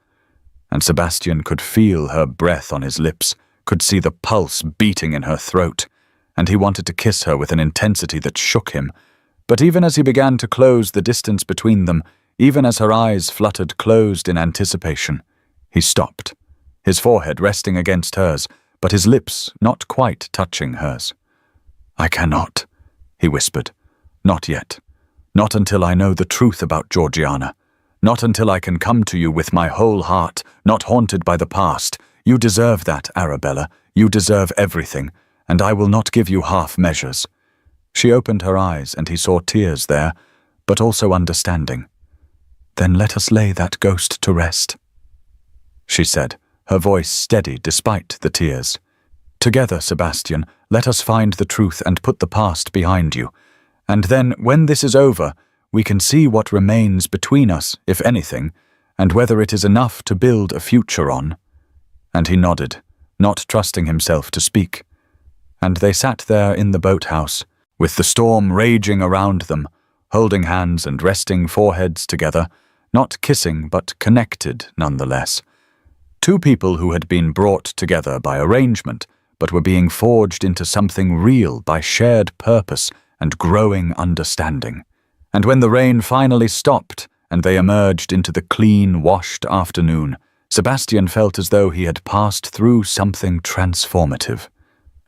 And Sebastian could feel her breath on his lips, could see the pulse beating in her throat, and he wanted to kiss her with an intensity that shook him. But even as he began to close the distance between them, even as her eyes fluttered closed in anticipation, he stopped, his forehead resting against hers, but his lips not quite touching hers. I cannot, he whispered. Not yet. Not until I know the truth about Georgiana. Not until I can come to you with my whole heart, not haunted by the past. You deserve that, Arabella. You deserve everything, and I will not give you half measures. She opened her eyes, and he saw tears there, but also understanding. Then let us lay that ghost to rest, she said, her voice steady despite the tears. Together, Sebastian, let us find the truth and put the past behind you. And then, when this is over, we can see what remains between us, if anything, and whether it is enough to build a future on. And he nodded, not trusting himself to speak. And they sat there in the boathouse, with the storm raging around them, holding hands and resting foreheads together, not kissing but connected nonetheless. Two people who had been brought together by arrangement, but were being forged into something real by shared purpose and growing understanding. And when the rain finally stopped and they emerged into the clean, washed afternoon, Sebastian felt as though he had passed through something transformative,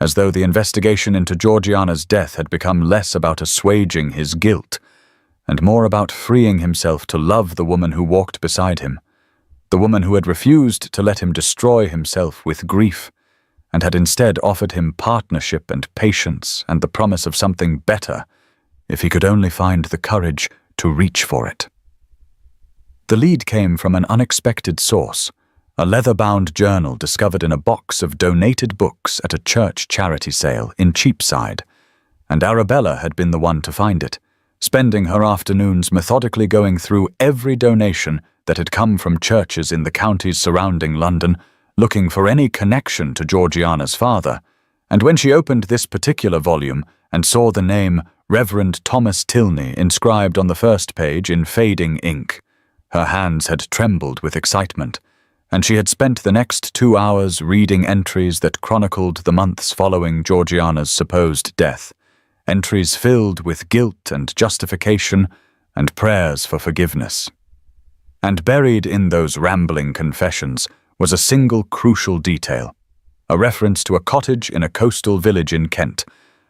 as though the investigation into Georgiana's death had become less about assuaging his guilt and more about freeing himself to love the woman who walked beside him, the woman who had refused to let him destroy himself with grief and had instead offered him partnership and patience and the promise of something better if he could only find the courage to reach for it. The lead came from an unexpected source, a leather-bound journal discovered in a box of donated books at a church charity sale in Cheapside, and Arabella had been the one to find it, spending her afternoons methodically going through every donation that had come from churches in the counties surrounding London, looking for any connection to Georgiana's father, and when she opened this particular volume and saw the name Reverend Thomas Tilney inscribed on the first page in fading ink, her hands had trembled with excitement, and she had spent the next 2 hours reading entries that chronicled the months following Georgiana's supposed death, entries filled with guilt and justification and prayers for forgiveness. And buried in those rambling confessions was a single crucial detail, a reference to a cottage in a coastal village in Kent,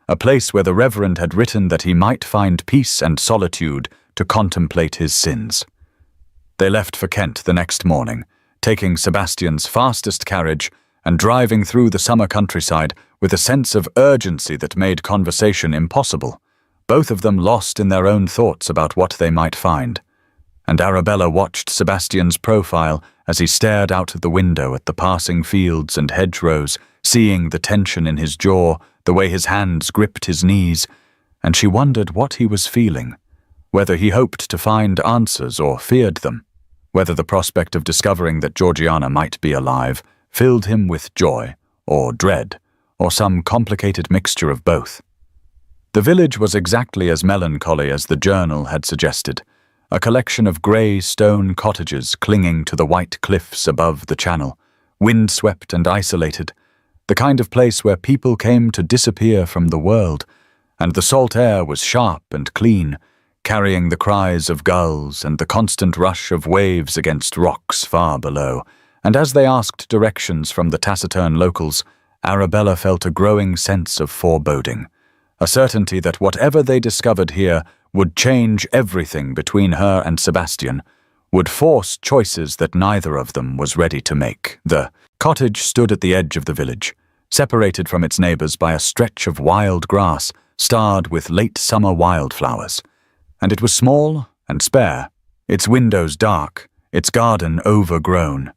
a place where the Reverend had written that he might find peace and solitude to contemplate his sins. They left for Kent the next morning, taking Sebastian's fastest carriage and driving through the summer countryside with a sense of urgency that made conversation impossible, both of them lost in their own thoughts about what they might find. And Arabella watched Sebastian's profile as he stared out of the window at the passing fields and hedgerows, seeing the tension in his jaw, the way his hands gripped his knees, and she wondered what he was feeling, whether he hoped to find answers or feared them, whether the prospect of discovering that Georgiana might be alive filled him with joy or dread, or some complicated mixture of both. The village was exactly as melancholy as the journal had suggested, a collection of grey stone cottages clinging to the white cliffs above the channel, windswept and isolated, the kind of place where people came to disappear from the world, and the salt air was sharp and clean, carrying the cries of gulls and the constant rush of waves against rocks far below, and as they asked directions from the taciturn locals, Arabella felt a growing sense of foreboding, a certainty that whatever they discovered here would change everything between her and Sebastian, would force choices that neither of them was ready to make. The cottage stood at the edge of the village, separated from its neighbors by a stretch of wild grass starred with late summer wildflowers, and it was small and spare, its windows dark, its garden overgrown.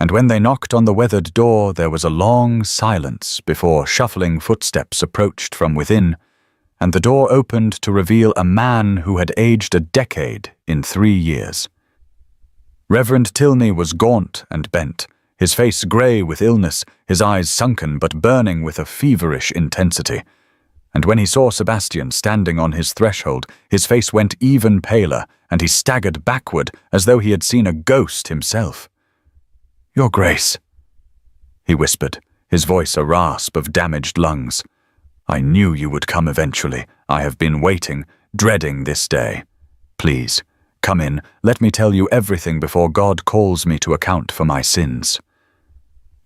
And when they knocked on the weathered door, there was a long silence before shuffling footsteps approached from within, and the door opened to reveal a man who had aged a decade in 3 years. Reverend Tilney was gaunt and bent, his face grey with illness, his eyes sunken but burning with a feverish intensity. And when he saw Sebastian standing on his threshold, his face went even paler, and he staggered backward as though he had seen a ghost himself. "Your Grace," he whispered, his voice a rasp of damaged lungs. "I knew you would come eventually. I have been waiting, dreading this day. Please, come in, let me tell you everything before God calls me to account for my sins."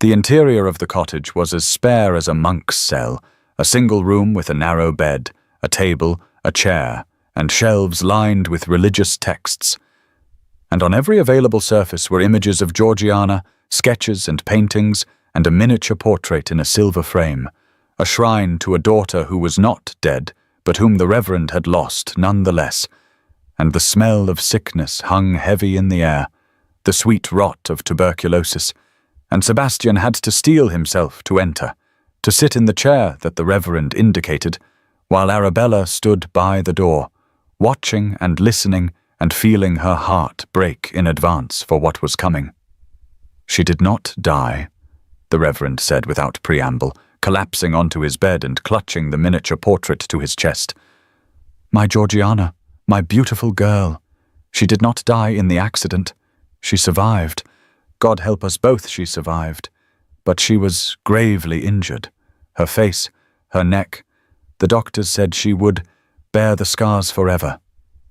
The interior of the cottage was as spare as a monk's cell, a single room with a narrow bed, a table, a chair, and shelves lined with religious texts. And on every available surface were images of Georgiana, sketches and paintings, and a miniature portrait in a silver frame, a shrine to a daughter who was not dead, but whom the Reverend had lost nonetheless. And the smell of sickness hung heavy in the air, the sweet rot of tuberculosis, and Sebastian had to steel himself to enter, to sit in the chair that the Reverend indicated, while Arabella stood by the door, watching and listening and feeling her heart break in advance for what was coming. "She did not die," the Reverend said without preamble, collapsing onto his bed and clutching the miniature portrait to his chest. "My Georgiana, my beautiful girl. She did not die in the accident. She survived. God help us both, she survived. But she was gravely injured. Her face, her neck. The doctors said she would bear the scars forever.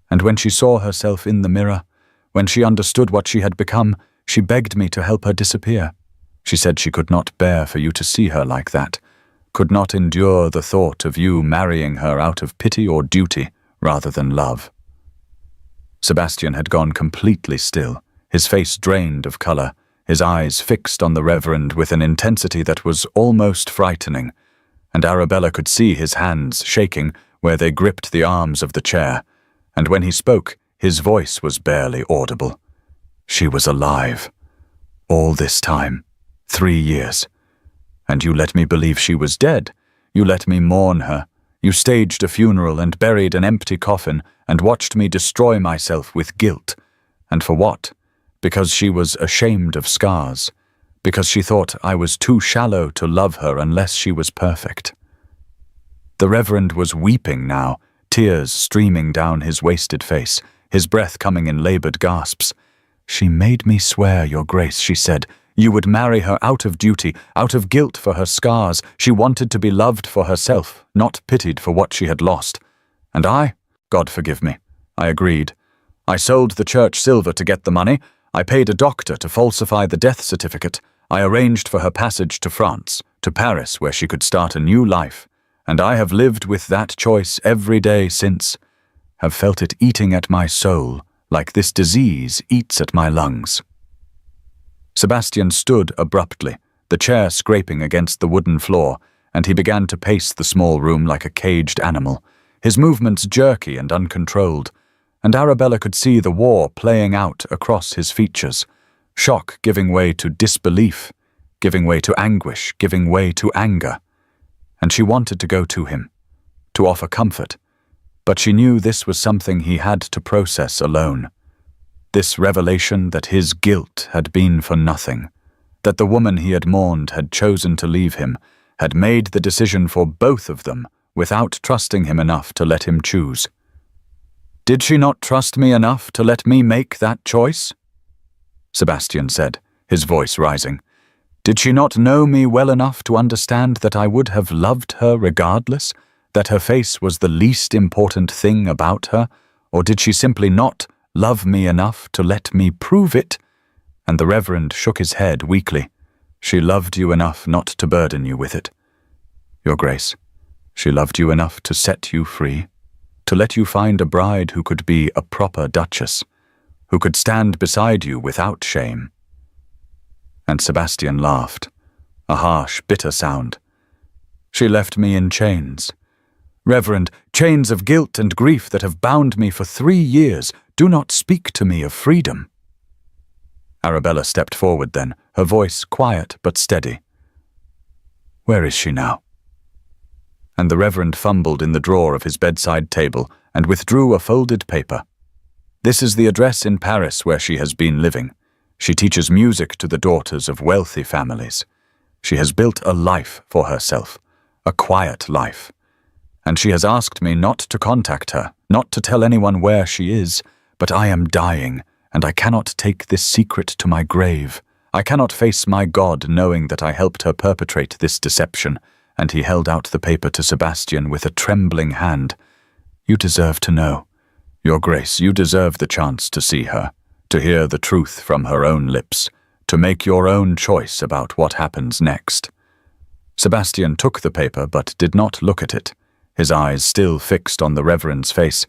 And when she saw herself in the mirror, when she understood what she had become, she begged me to help her disappear. She said she could not bear for you to see her like that, could not endure the thought of you marrying her out of pity or duty rather than love." Sebastian had gone completely still, his face drained of color, his eyes fixed on the Reverend with an intensity that was almost frightening, and Arabella could see his hands shaking where they gripped the arms of the chair, and when he spoke, his voice was barely audible. She was alive. All this time. 3 years. And you let me believe she was dead. You let me mourn her. You staged a funeral and buried an empty coffin and watched me destroy myself with guilt. And for what? Because she was ashamed of scars. Because she thought I was too shallow to love her unless she was perfect. The Reverend was weeping now, tears streaming down his wasted face, his breath coming in labored gasps. "She made me swear, Your Grace," she said, "you would marry her out of duty, out of guilt for her scars. She wanted to be loved for herself, not pitied for what she had lost. And I, God forgive me, I agreed. I sold the church silver to get the money. I paid a doctor to falsify the death certificate. I arranged for her passage to France, to Paris, where she could start a new life. And I have lived with that choice every day since, have felt it eating at my soul, like this disease eats at my lungs." Sebastian stood abruptly, the chair scraping against the wooden floor, and he began to pace the small room like a caged animal, his movements jerky and uncontrolled, and Arabella could see the war playing out across his features, shock giving way to disbelief, giving way to anguish, giving way to anger. And she wanted to go to him, to offer comfort, but she knew this was something he had to process alone. This revelation that his guilt had been for nothing, that the woman he had mourned had chosen to leave him, had made the decision for both of them without trusting him enough to let him choose. "Did she not trust me enough to let me make that choice?" Sebastian said, his voice rising. "Did she not know me well enough to understand that I would have loved her regardless, that her face was the least important thing about her, or did she simply not love me enough to let me prove it?" And the Reverend shook his head weakly. "She loved you enough not to burden you with it, Your Grace. She loved you enough to set you free, to let you find a bride who could be a proper duchess, who could stand beside you without shame." And Sebastian laughed, a harsh, bitter sound. "She left me in chains. Reverend, chains of guilt and grief that have bound me for 3 years. Do not speak to me of freedom." Arabella stepped forward then, her voice quiet but steady. "Where is she now?" And the Reverend fumbled in the drawer of his bedside table and withdrew a folded paper. "This is the address in Paris where she has been living. She teaches music to the daughters of wealthy families. She has built a life for herself, a quiet life. And she has asked me not to contact her, not to tell anyone where she is, but I am dying, and I cannot take this secret to my grave. I cannot face my God knowing that I helped her perpetrate this deception." And he held out the paper to Sebastian with a trembling hand. "You deserve to know. Your Grace, you deserve the chance to see her, to hear the truth from her own lips, to make your own choice about what happens next." Sebastian took the paper but did not look at it, his eyes still fixed on the Reverend's face,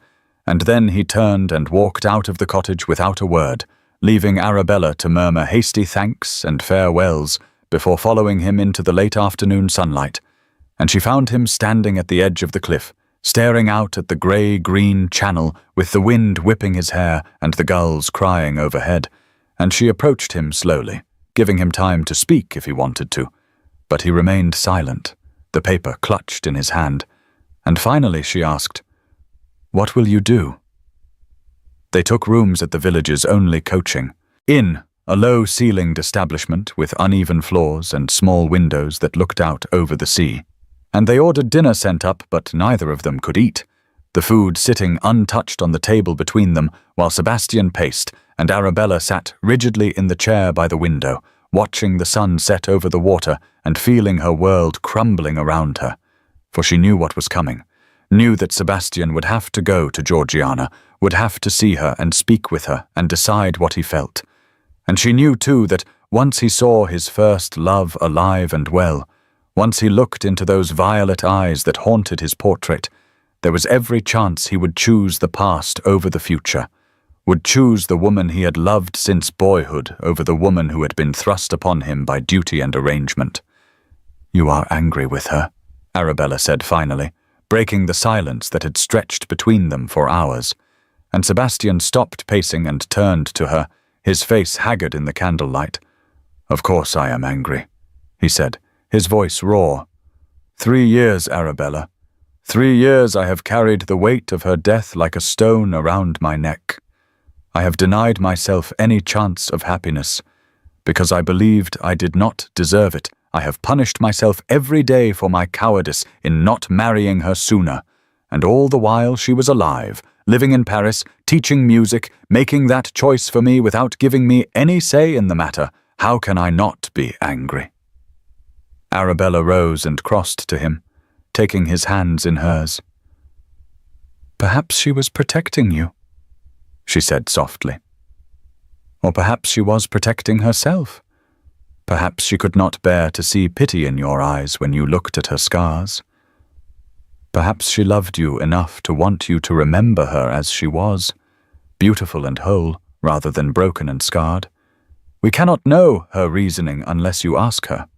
and then he turned and walked out of the cottage without a word, leaving Arabella to murmur hasty thanks and farewells before following him into the late afternoon sunlight. And she found him standing at the edge of the cliff, staring out at the grey-green channel with the wind whipping his hair and the gulls crying overhead, and she approached him slowly, giving him time to speak if he wanted to. But he remained silent, the paper clutched in his hand, and finally she asked, "What will you do?" They took rooms at the village's only coaching inn, a low-ceilinged establishment with uneven floors and small windows that looked out over the sea. And they ordered dinner sent up, but neither of them could eat, the food sitting untouched on the table between them, while Sebastian paced, and Arabella sat rigidly in the chair by the window, watching the sun set over the water and feeling her world crumbling around her. For she knew what was coming, knew that Sebastian would have to go to Georgiana, would have to see her and speak with her and decide what he felt. And she knew too that once he saw his first love alive and well, once he looked into those violet eyes that haunted his portrait, there was every chance he would choose the past over the future, would choose the woman he had loved since boyhood over the woman who had been thrust upon him by duty and arrangement. "You are angry with her," Arabella said finally, breaking the silence that had stretched between them for hours. And Sebastian stopped pacing and turned to her, his face haggard in the candlelight. "Of course I am angry," he said, his voice raw. 3 years, Arabella. 3 years I have carried the weight of her death like a stone around my neck. I have denied myself any chance of happiness. Because I believed I did not deserve it, I have punished myself every day for my cowardice in not marrying her sooner, and all the while she was alive, living in Paris, teaching music, making that choice for me without giving me any say in the matter. How can I not be angry?" Arabella rose and crossed to him, taking his hands in hers. "Perhaps she was protecting you," she said softly. "Or perhaps she was protecting herself. Perhaps she could not bear to see pity in your eyes when you looked at her scars. Perhaps she loved you enough to want you to remember her as she was, beautiful and whole, rather than broken and scarred. We cannot know her reasoning unless you ask her."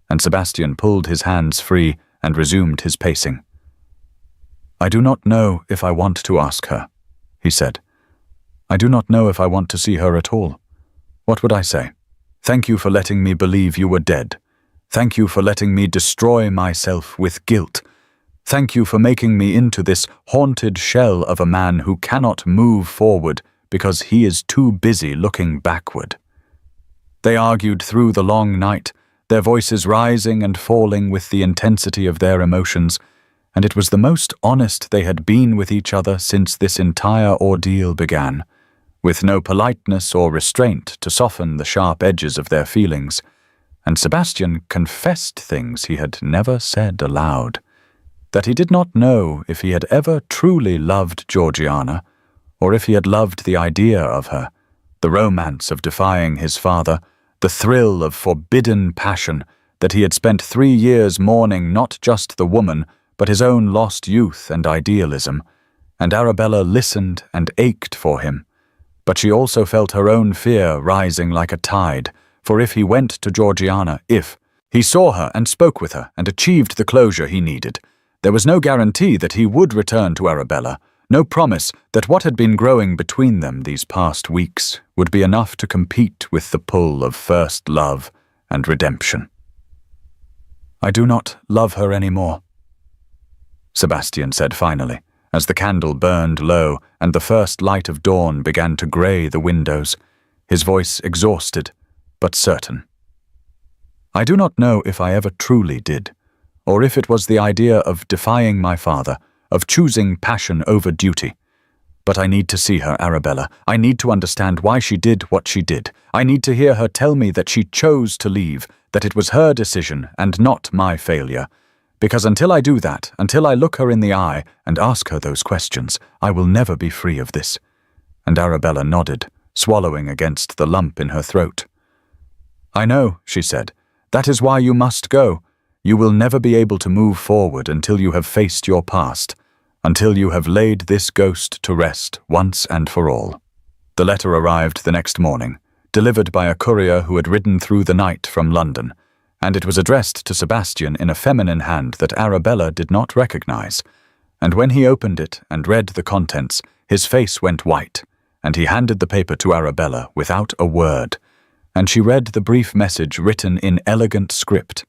And Sebastian pulled his hands free and resumed his pacing. "I do not know if I want to ask her," he said. "I do not know if I want to see her at all. What would I say? Thank you for letting me believe you were dead. Thank you for letting me destroy myself with guilt. Thank you for making me into this haunted shell of a man who cannot move forward because he is too busy looking backward." They argued through the long night, their voices rising and falling with the intensity of their emotions, and it was the most honest they had been with each other since this entire ordeal began, with no politeness or restraint to soften the sharp edges of their feelings, and Sebastian confessed things he had never said aloud, that he did not know if he had ever truly loved Georgiana, or if he had loved the idea of her, the romance of defying his father, the thrill of forbidden passion that he had spent 3 years mourning not just the woman, but his own lost youth and idealism, and Arabella listened and ached for him. But she also felt her own fear rising like a tide, for if he went to Georgiana, if he saw her and spoke with her and achieved the closure he needed, there was no guarantee that he would return to Arabella, no promise that what had been growing between them these past weeks would be enough to compete with the pull of first love and redemption. "I do not love her any more," Sebastian said finally, as the candle burned low and the first light of dawn began to grey the windows, his voice exhausted but certain. "I do not know if I ever truly did, or if it was the idea of defying my father, of choosing passion over duty. But I need to see her, Arabella. I need to understand why she did what she did. I need to hear her tell me that she chose to leave, that it was her decision and not my failure. Because until I do that, until I look her in the eye and ask her those questions, I will never be free of this." And Arabella nodded, swallowing against the lump in her throat. "I know," she said. "That is why you must go. You will never be able to move forward until you have faced your past, until you have laid this ghost to rest once and for all." The letter arrived the next morning, delivered by a courier who had ridden through the night from London, and it was addressed to Sebastian in a feminine hand that Arabella did not recognize. And when he opened it and read the contents, his face went white, and he handed the paper to Arabella without a word, and she read the brief message written in elegant script.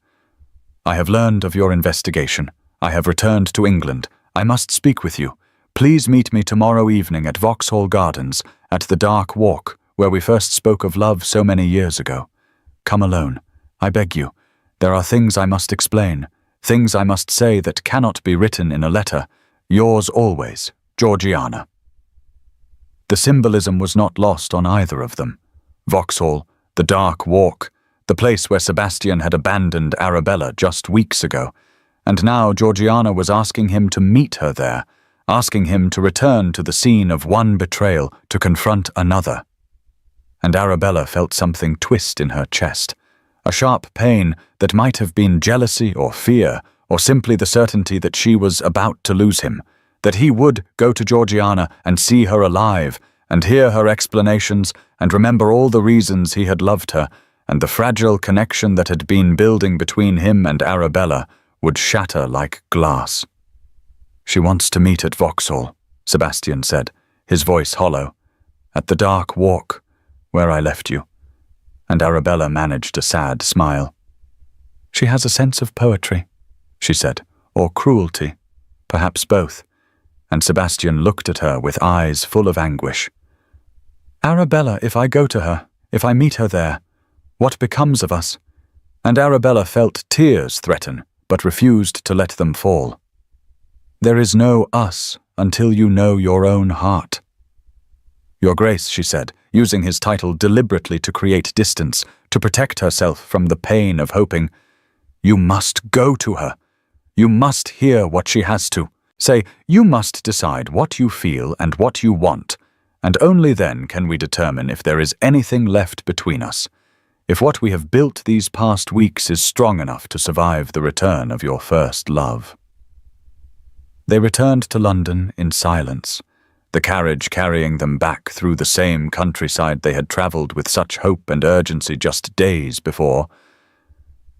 "I have learned of your investigation. I have returned to England. I must speak with you. Please meet me tomorrow evening at Vauxhall Gardens, at the Dark Walk, where we first spoke of love so many years ago. Come alone. I beg you. There are things I must explain, things I must say that cannot be written in a letter. Yours always, Georgiana." The symbolism was not lost on either of them. Vauxhall, the Dark Walk, the place where Sebastian had abandoned Arabella just weeks ago, and now Georgiana was asking him to meet her there, asking him to return to the scene of one betrayal to confront another. And Arabella felt something twist in her chest, a sharp pain that might have been jealousy or fear, or simply the certainty that she was about to lose him, that he would go to Georgiana and see her alive, and hear her explanations, and remember all the reasons he had loved her, and the fragile connection that had been building between him and Arabella would shatter like glass. "She wants to meet at Vauxhall," Sebastian said, his voice hollow. "At the Dark Walk, where I left you." And Arabella managed a sad smile. "She has a sense of poetry," she said, "or cruelty, perhaps both." And Sebastian looked at her with eyes full of anguish. "Arabella, if I go to her, if I meet her there, what becomes of us?" And Arabella felt tears threaten, but refused to let them fall. "There is no us until you know your own heart." "Your Grace," she said, using his title deliberately to create distance, to protect herself from the pain of hoping. "You must go to her. You must hear what she has to say. You must decide what you feel and what you want, and only then can we determine if there is anything left between us, if what we have built these past weeks is strong enough to survive the return of your first love." They returned to London in silence, the carriage carrying them back through the same countryside they had travelled with such hope and urgency just days before.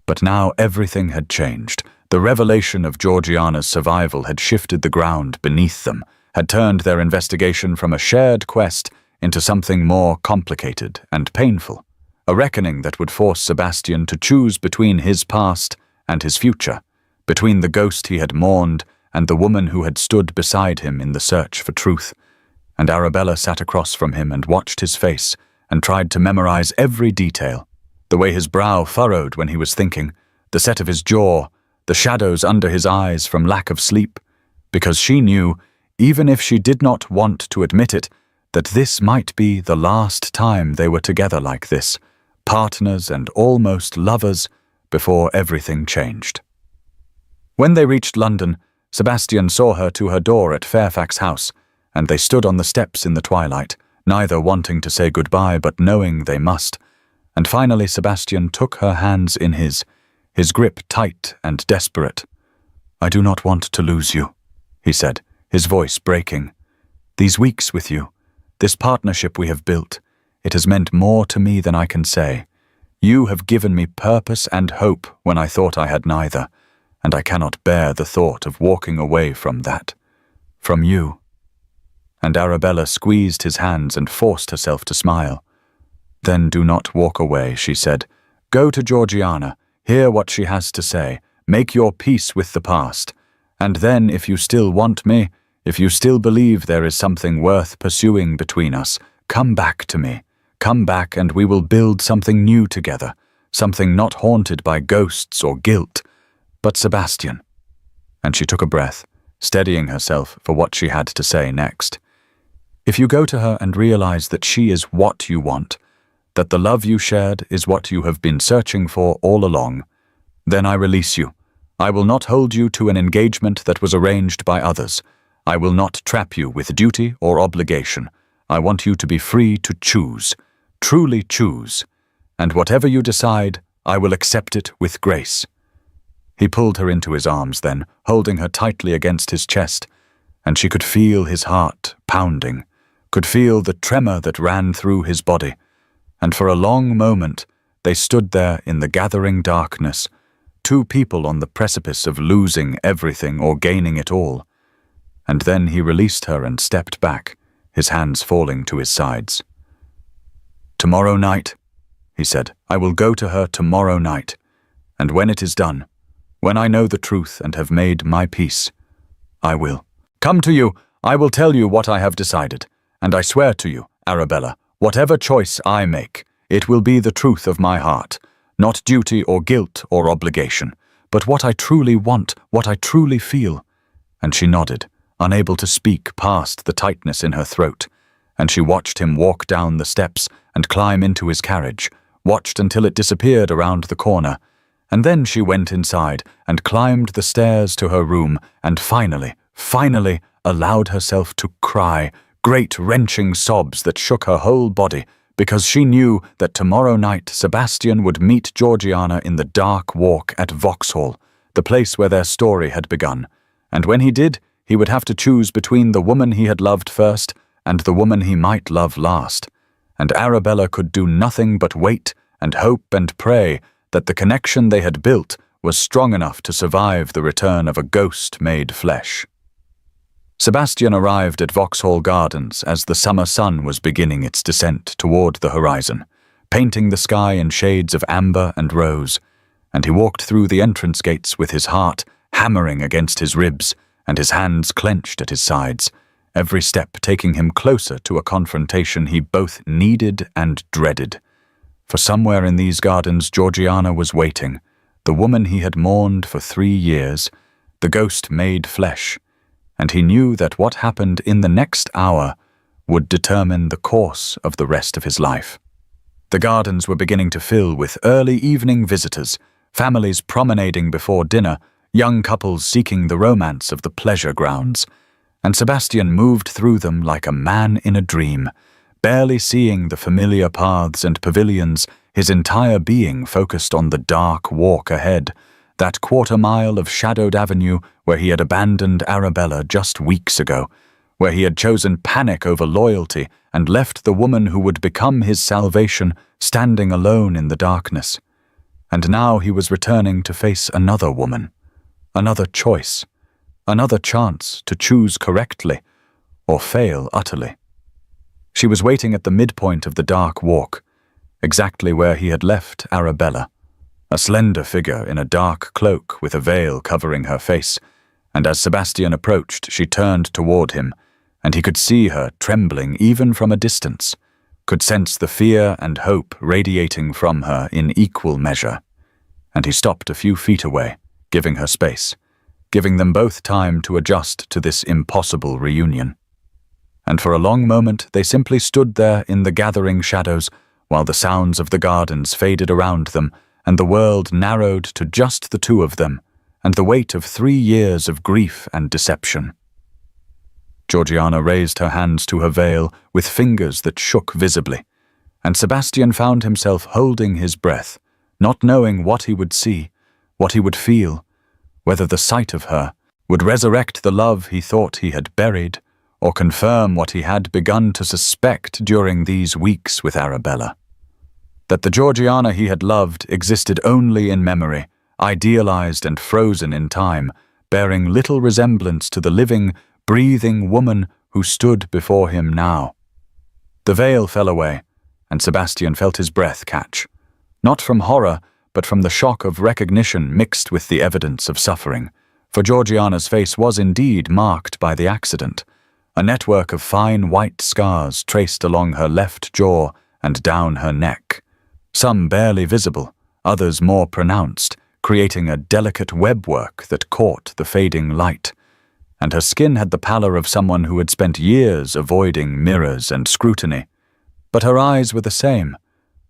But now everything had changed. The revelation of Georgiana's survival had shifted the ground beneath them, had turned their investigation from a shared quest into something more complicated and painful, a reckoning that would force Sebastian to choose between his past and his future, between the ghost he had mourned and the woman who had stood beside him in the search for truth. And Arabella sat across from him and watched his face and tried to memorize every detail, the way his brow furrowed when he was thinking, the set of his jaw, the shadows under his eyes from lack of sleep, because she knew, even if she did not want to admit it, that this might be the last time they were together like this, partners and almost lovers, before everything changed. When they reached London, Sebastian saw her to her door at Fairfax House, and they stood on the steps in the twilight, neither wanting to say goodbye but knowing they must. And finally Sebastian took her hands in his grip tight and desperate. "I do not want to lose you," he said, his voice breaking. "These weeks with you, this partnership we have built, it has meant more to me than I can say. You have given me purpose and hope when I thought I had neither, and I cannot bear the thought of walking away from that. From you." And Arabella squeezed his hands and forced herself to smile. "Then do not walk away," she said. "Go to Georgiana, hear what she has to say, make your peace with the past, and then if you still want me, if you still believe there is something worth pursuing between us, come back to me. Come back and we will build something new together, something not haunted by ghosts or guilt, but Sebastian." And she took a breath, steadying herself for what she had to say next. "If you go to her and realize that she is what you want, that the love you shared is what you have been searching for all along, then I release you. I will not hold you to an engagement that was arranged by others. I will not trap you with duty or obligation. I want you to be free to choose, truly choose, and whatever you decide, I will accept it with grace." He pulled her into his arms then, holding her tightly against his chest, and she could feel his heart pounding, could feel the tremor that ran through his body, and for a long moment they stood there in the gathering darkness, two people on the precipice of losing everything or gaining it all. And then he released her and stepped back, his hands falling to his sides. "Tomorrow night," he said, "I will go to her tomorrow night, and when it is done, when I know the truth and have made my peace, I will come to you. I will tell you what I have decided, and I swear to you, Arabella, whatever choice I make, it will be the truth of my heart, not duty or guilt or obligation, but what I truly want, what I truly feel." And she nodded, unable to speak past the tightness in her throat, and she watched him walk down the steps and climb into his carriage, watched until it disappeared around the corner, and then she went inside and climbed the stairs to her room and finally allowed herself to cry, great wrenching sobs that shook her whole body, because she knew that tomorrow night Sebastian would meet Georgiana in the dark walk at Vauxhall, the place where their story had begun, and when he did, he would have to choose between the woman he had loved first and the woman he might love last, and Arabella could do nothing but wait and hope and pray that the connection they had built was strong enough to survive the return of a ghost made flesh. Sebastian arrived at Vauxhall Gardens as the summer sun was beginning its descent toward the horizon, painting the sky in shades of amber and rose, and he walked through the entrance gates with his heart hammering against his ribs and his hands clenched at his sides, every step taking him closer to a confrontation he both needed and dreaded. For somewhere in these gardens Georgiana was waiting, the woman he had mourned for 3 years, the ghost made flesh, and he knew that what happened in the next hour would determine the course of the rest of his life. The gardens were beginning to fill with early evening visitors, families promenading before dinner, young couples seeking the romance of the pleasure grounds, and Sebastian moved through them like a man in a dream, barely seeing the familiar paths and pavilions, his entire being focused on the dark walk ahead, that quarter-mile of shadowed avenue where he had abandoned Arabella just weeks ago, where he had chosen panic over loyalty and left the woman who would become his salvation standing alone in the darkness. And now he was returning to face another woman, another choice, another chance to choose correctly or fail utterly. She was waiting at the midpoint of the dark walk, exactly where he had left Arabella, a slender figure in a dark cloak with a veil covering her face, and as Sebastian approached, she turned toward him, and he could see her trembling even from a distance, could sense the fear and hope radiating from her in equal measure. And he stopped a few feet away, giving her space, giving them both time to adjust to this impossible reunion. And for a long moment they simply stood there in the gathering shadows, while the sounds of the gardens faded around them, and the world narrowed to just the two of them, and the weight of 3 years of grief and deception. Georgiana raised her hands to her veil with fingers that shook visibly, and Sebastian found himself holding his breath, not knowing what he would see, what he would feel, whether the sight of her would resurrect the love he thought he had buried, or confirm what he had begun to suspect during these weeks with Arabella. That the Georgiana he had loved existed only in memory, idealized and frozen in time, bearing little resemblance to the living, breathing woman who stood before him now. The veil fell away, and Sebastian felt his breath catch, not from horror, but from the shock of recognition mixed with the evidence of suffering, for Georgiana's face was indeed marked by the accident, a network of fine white scars traced along her left jaw and down her neck, some barely visible, others more pronounced, creating a delicate webwork that caught the fading light, and her skin had the pallor of someone who had spent years avoiding mirrors and scrutiny. But her eyes were the same,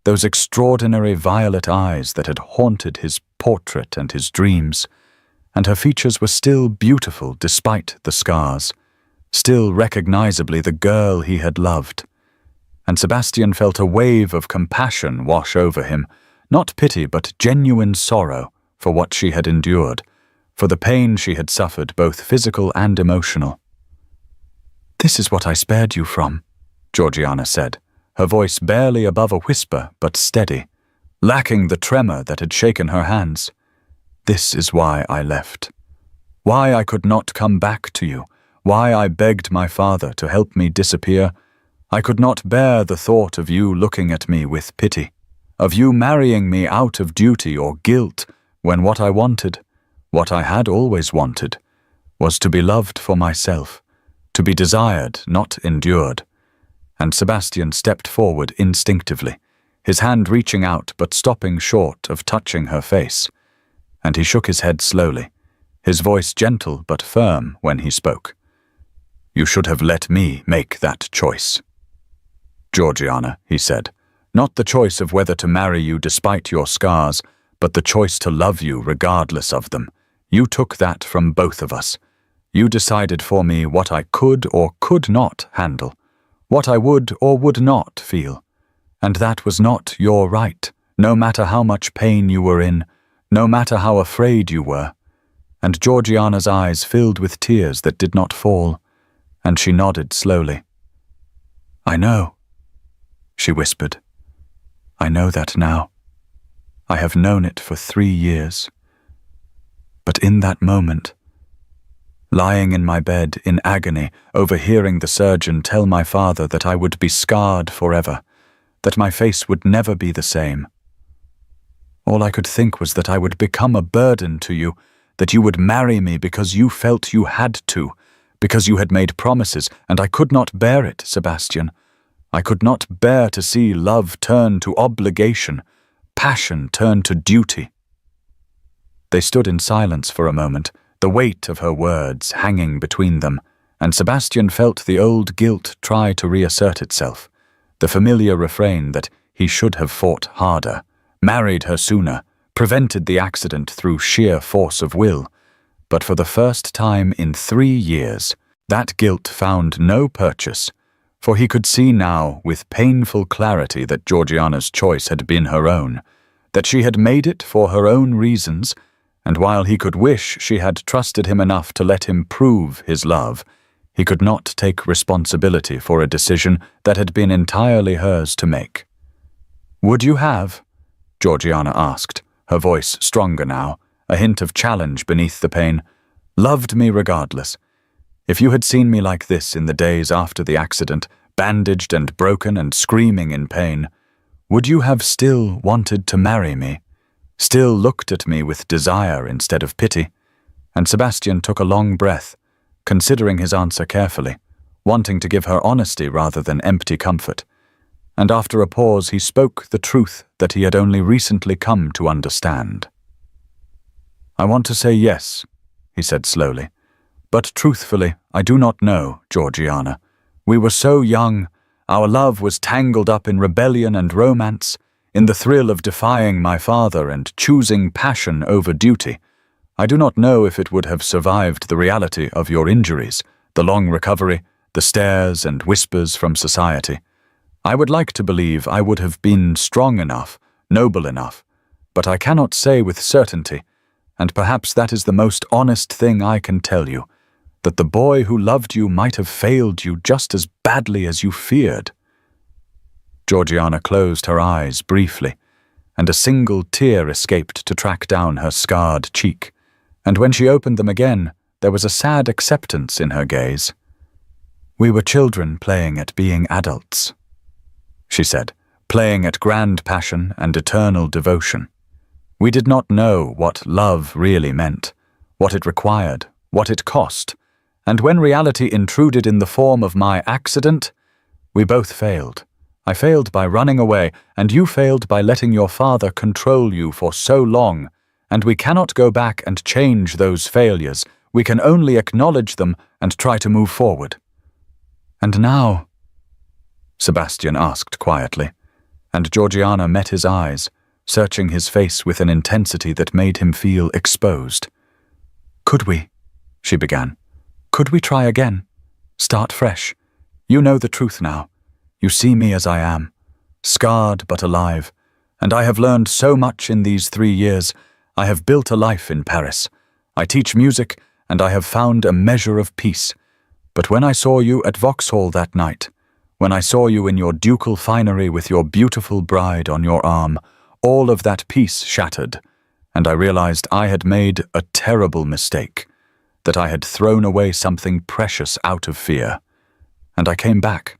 those extraordinary violet eyes that had haunted his portrait and his dreams, and her features were still beautiful despite the scars, still recognizably the girl he had loved. And Sebastian felt a wave of compassion wash over him, not pity but genuine sorrow for what she had endured, for the pain she had suffered, both physical and emotional. "This is what I spared you from," Georgiana said, her voice barely above a whisper but steady, lacking the tremor that had shaken her hands. "This is why I left. Why I could not come back to you, why I begged my father to help me disappear. I could not bear the thought of you looking at me with pity, of you marrying me out of duty or guilt, when what I wanted, what I had always wanted, was to be loved for myself, to be desired, not endured." And Sebastian stepped forward instinctively, his hand reaching out but stopping short of touching her face, and he shook his head slowly, his voice gentle but firm when he spoke. "You should have let me make that choice. Georgiana," he said, "not the choice of whether to marry you despite your scars, but the choice to love you regardless of them. You took that from both of us. You decided for me what I could or could not handle, what I would or would not feel. And that was not your right, no matter how much pain you were in, no matter how afraid you were." And Georgiana's eyes filled with tears that did not fall, and she nodded slowly. "I know," she whispered. "I know that now. I have known it for 3 years. But in that moment, lying in my bed in agony, overhearing the surgeon tell my father that I would be scarred forever, that my face would never be the same, all I could think was that I would become a burden to you, that you would marry me because you felt you had to, because you had made promises, and I could not bear it, Sebastian. I could not bear to see love turn to obligation, passion turn to duty." They stood in silence for a moment, the weight of her words hanging between them, and Sebastian felt the old guilt try to reassert itself, the familiar refrain that he should have fought harder, married her sooner, prevented the accident through sheer force of will. But for the first time in 3 years, that guilt found no purchase, for he could see now with painful clarity that Georgiana's choice had been her own, that she had made it for her own reasons, and while he could wish she had trusted him enough to let him prove his love, he could not take responsibility for a decision that had been entirely hers to make. "Would you have?" Georgiana asked, her voice stronger now, a hint of challenge beneath the pain. "Loved me regardless. If you had seen me like this in the days after the accident, bandaged and broken and screaming in pain, would you have still wanted to marry me? Still looked at me with desire instead of pity?" And Sebastian took a long breath, considering his answer carefully, wanting to give her honesty rather than empty comfort. And after a pause he spoke the truth that he had only recently come to understand. "I want to say yes," he said slowly, "but truthfully, I do not know, Georgiana. We were so young, our love was tangled up in rebellion and romance, in the thrill of defying my father and choosing passion over duty. I do not know if it would have survived the reality of your injuries, the long recovery, the stares and whispers from society. I would like to believe I would have been strong enough, noble enough, but I cannot say with certainty, and perhaps that is the most honest thing I can tell you, that the boy who loved you might have failed you just as badly as you feared." Georgiana closed her eyes briefly, and a single tear escaped to track down her scarred cheek, and when she opened them again, there was a sad acceptance in her gaze. "We were children playing at being adults," she said, "playing at grand passion and eternal devotion. We did not know what love really meant, what it required, what it cost, and when reality intruded in the form of my accident, we both failed. I failed by running away, and you failed by letting your father control you for so long, and we cannot go back and change those failures. We can only acknowledge them and try to move forward." "And now?" Sebastian asked quietly, and Georgiana met his eyes, searching his face with an intensity that made him feel exposed. "Could we?" she began. "Could we try again? Start fresh? You know the truth now. You see me as I am, scarred but alive, and I have learned so much in these 3 years. I have built a life in Paris. I teach music, and I have found a measure of peace. But when I saw you at Vauxhall that night, when I saw you in your ducal finery with your beautiful bride on your arm, all of that peace shattered, and I realized I had made a terrible mistake, that I had thrown away something precious out of fear. And I came back.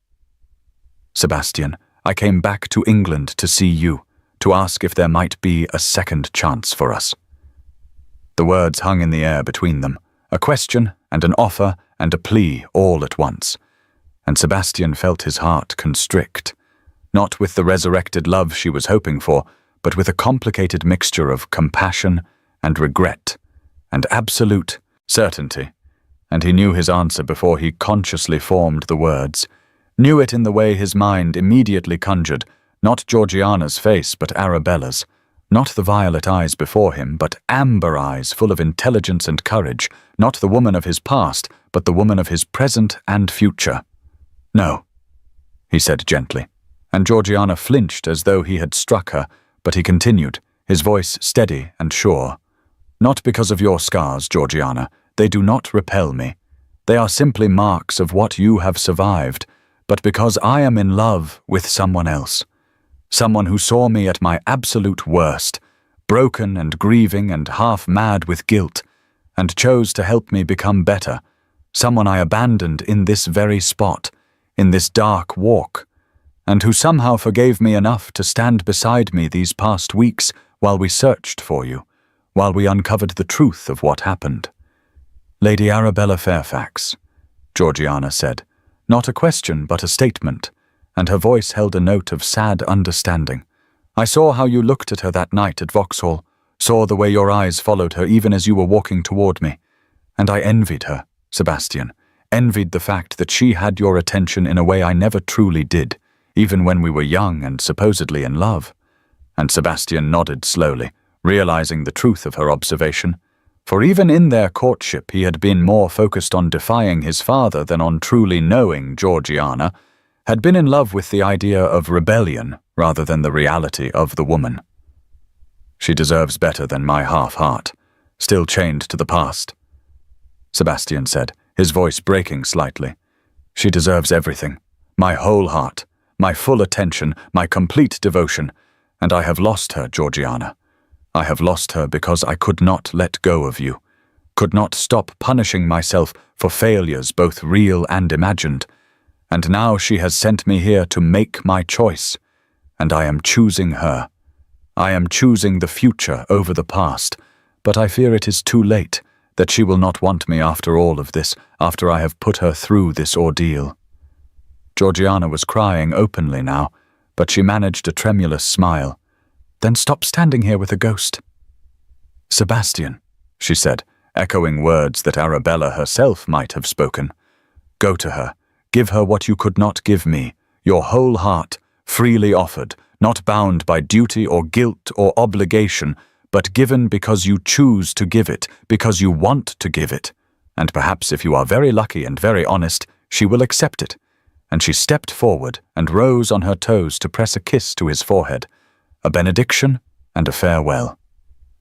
Sebastian, I came back to England to see you, to ask if there might be a second chance for us." The words hung in the air between them, a question and an offer and a plea all at once, and Sebastian felt his heart constrict, not with the resurrected love she was hoping for, but with a complicated mixture of compassion and regret and absolute certainty, and he knew his answer before he consciously formed the words, knew it in the way his mind immediately conjured, not Georgiana's face but Arabella's, not the violet eyes before him but amber eyes full of intelligence and courage, not the woman of his past but the woman of his present and future. "No," he said gently, and Georgiana flinched as though he had struck her, but he continued, his voice steady and sure. "Not because of your scars, Georgiana. They do not repel me. They are simply marks of what you have survived, but because I am in love with someone else. Someone who saw me at my absolute worst, broken and grieving and half mad with guilt, and chose to help me become better. Someone I abandoned in this very spot, in this dark walk, and who somehow forgave me enough to stand beside me these past weeks while we searched for you, while we uncovered the truth of what happened." "Lady Arabella Fairfax," Georgiana said, not a question but a statement, and her voice held a note of sad understanding. "I saw how you looked at her that night at Vauxhall, saw the way your eyes followed her even as you were walking toward me, and I envied her, Sebastian, envied the fact that she had your attention in a way I never truly did, even when we were young and supposedly in love." And Sebastian nodded slowly, realizing the truth of her observation, for even in their courtship he had been more focused on defying his father than on truly knowing Georgiana, had been in love with the idea of rebellion rather than the reality of the woman. "She deserves better than my half-heart, still chained to the past," Sebastian said, his voice breaking slightly. "She deserves everything, my whole heart, my full attention, my complete devotion, and I have lost her, Georgiana. I have lost her because I could not let go of you, could not stop punishing myself for failures both real and imagined, and now she has sent me here to make my choice, and I am choosing her. I am choosing the future over the past, but I fear it is too late, that she will not want me after all of this, after I have put her through this ordeal." Georgiana was crying openly now, but she managed a tremulous smile. "Then stop standing here with a ghost." "Sebastian," she said, echoing words that Arabella herself might have spoken. "Go to her. Give her what you could not give me, your whole heart, freely offered, not bound by duty or guilt or obligation, but given because you choose to give it, because you want to give it. And perhaps if you are very lucky and very honest, she will accept it." And she stepped forward and rose on her toes to press a kiss to his forehead, a benediction and a farewell.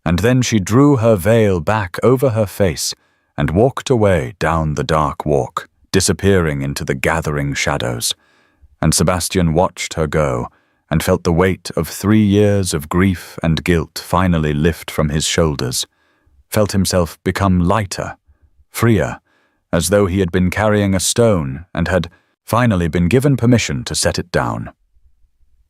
and then she drew her veil back over her face and walked away down the dark walk, disappearing into the gathering shadows. And Sebastian watched her go, and felt the weight of 3 years of grief and guilt finally lift from his shoulders, felt himself become lighter, freer, as though he had been carrying a stone and had finally been given permission to set it down.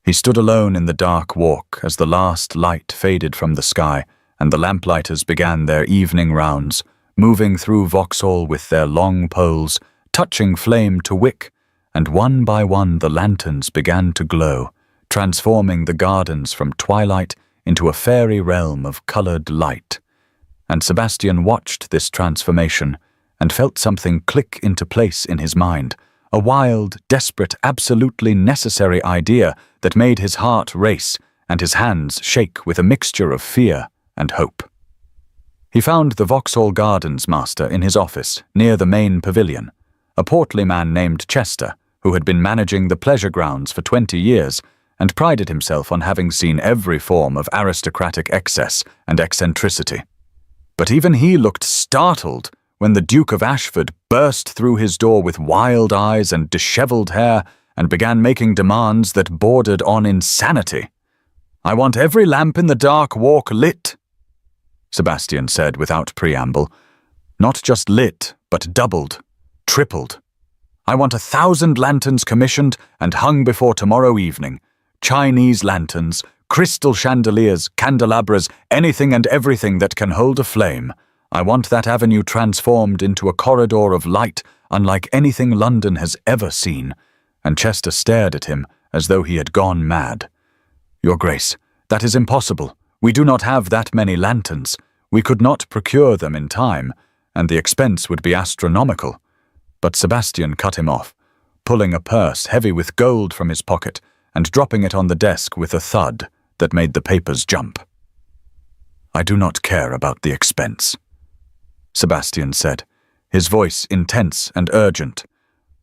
He stood alone in the dark walk as the last light faded from the sky and the lamplighters began their evening rounds, moving through Vauxhall with their long poles, touching flame to wick, and one by one the lanterns began to glow, transforming the gardens from twilight into a fairy realm of coloured light. And Sebastian watched this transformation and felt something click into place in his mind, a wild, desperate, absolutely necessary idea that made his heart race and his hands shake with a mixture of fear and hope. He found the Vauxhall Gardens master in his office near the main pavilion, a portly man named Chester, who had been managing the pleasure grounds for 20 years and prided himself on having seen every form of aristocratic excess and eccentricity. But even he looked startled when the Duke of Ashford burst through his door with wild eyes and dishevelled hair and began making demands that bordered on insanity. "I want every lamp in the dark walk lit," Sebastian said without preamble. "Not just lit, but doubled, tripled. I want 1,000 lanterns commissioned and hung before tomorrow evening. Chinese lanterns, crystal chandeliers, candelabras, anything and everything that can hold a flame. I want that avenue transformed into a corridor of light unlike anything London has ever seen." And Chester stared at him as though he had gone mad. "Your Grace, that is impossible. We do not have that many lanterns. We could not procure them in time, and the expense would be astronomical." But Sebastian cut him off, pulling a purse heavy with gold from his pocket and dropping it on the desk with a thud that made the papers jump. "I do not care about the expense," Sebastian said, his voice intense and urgent.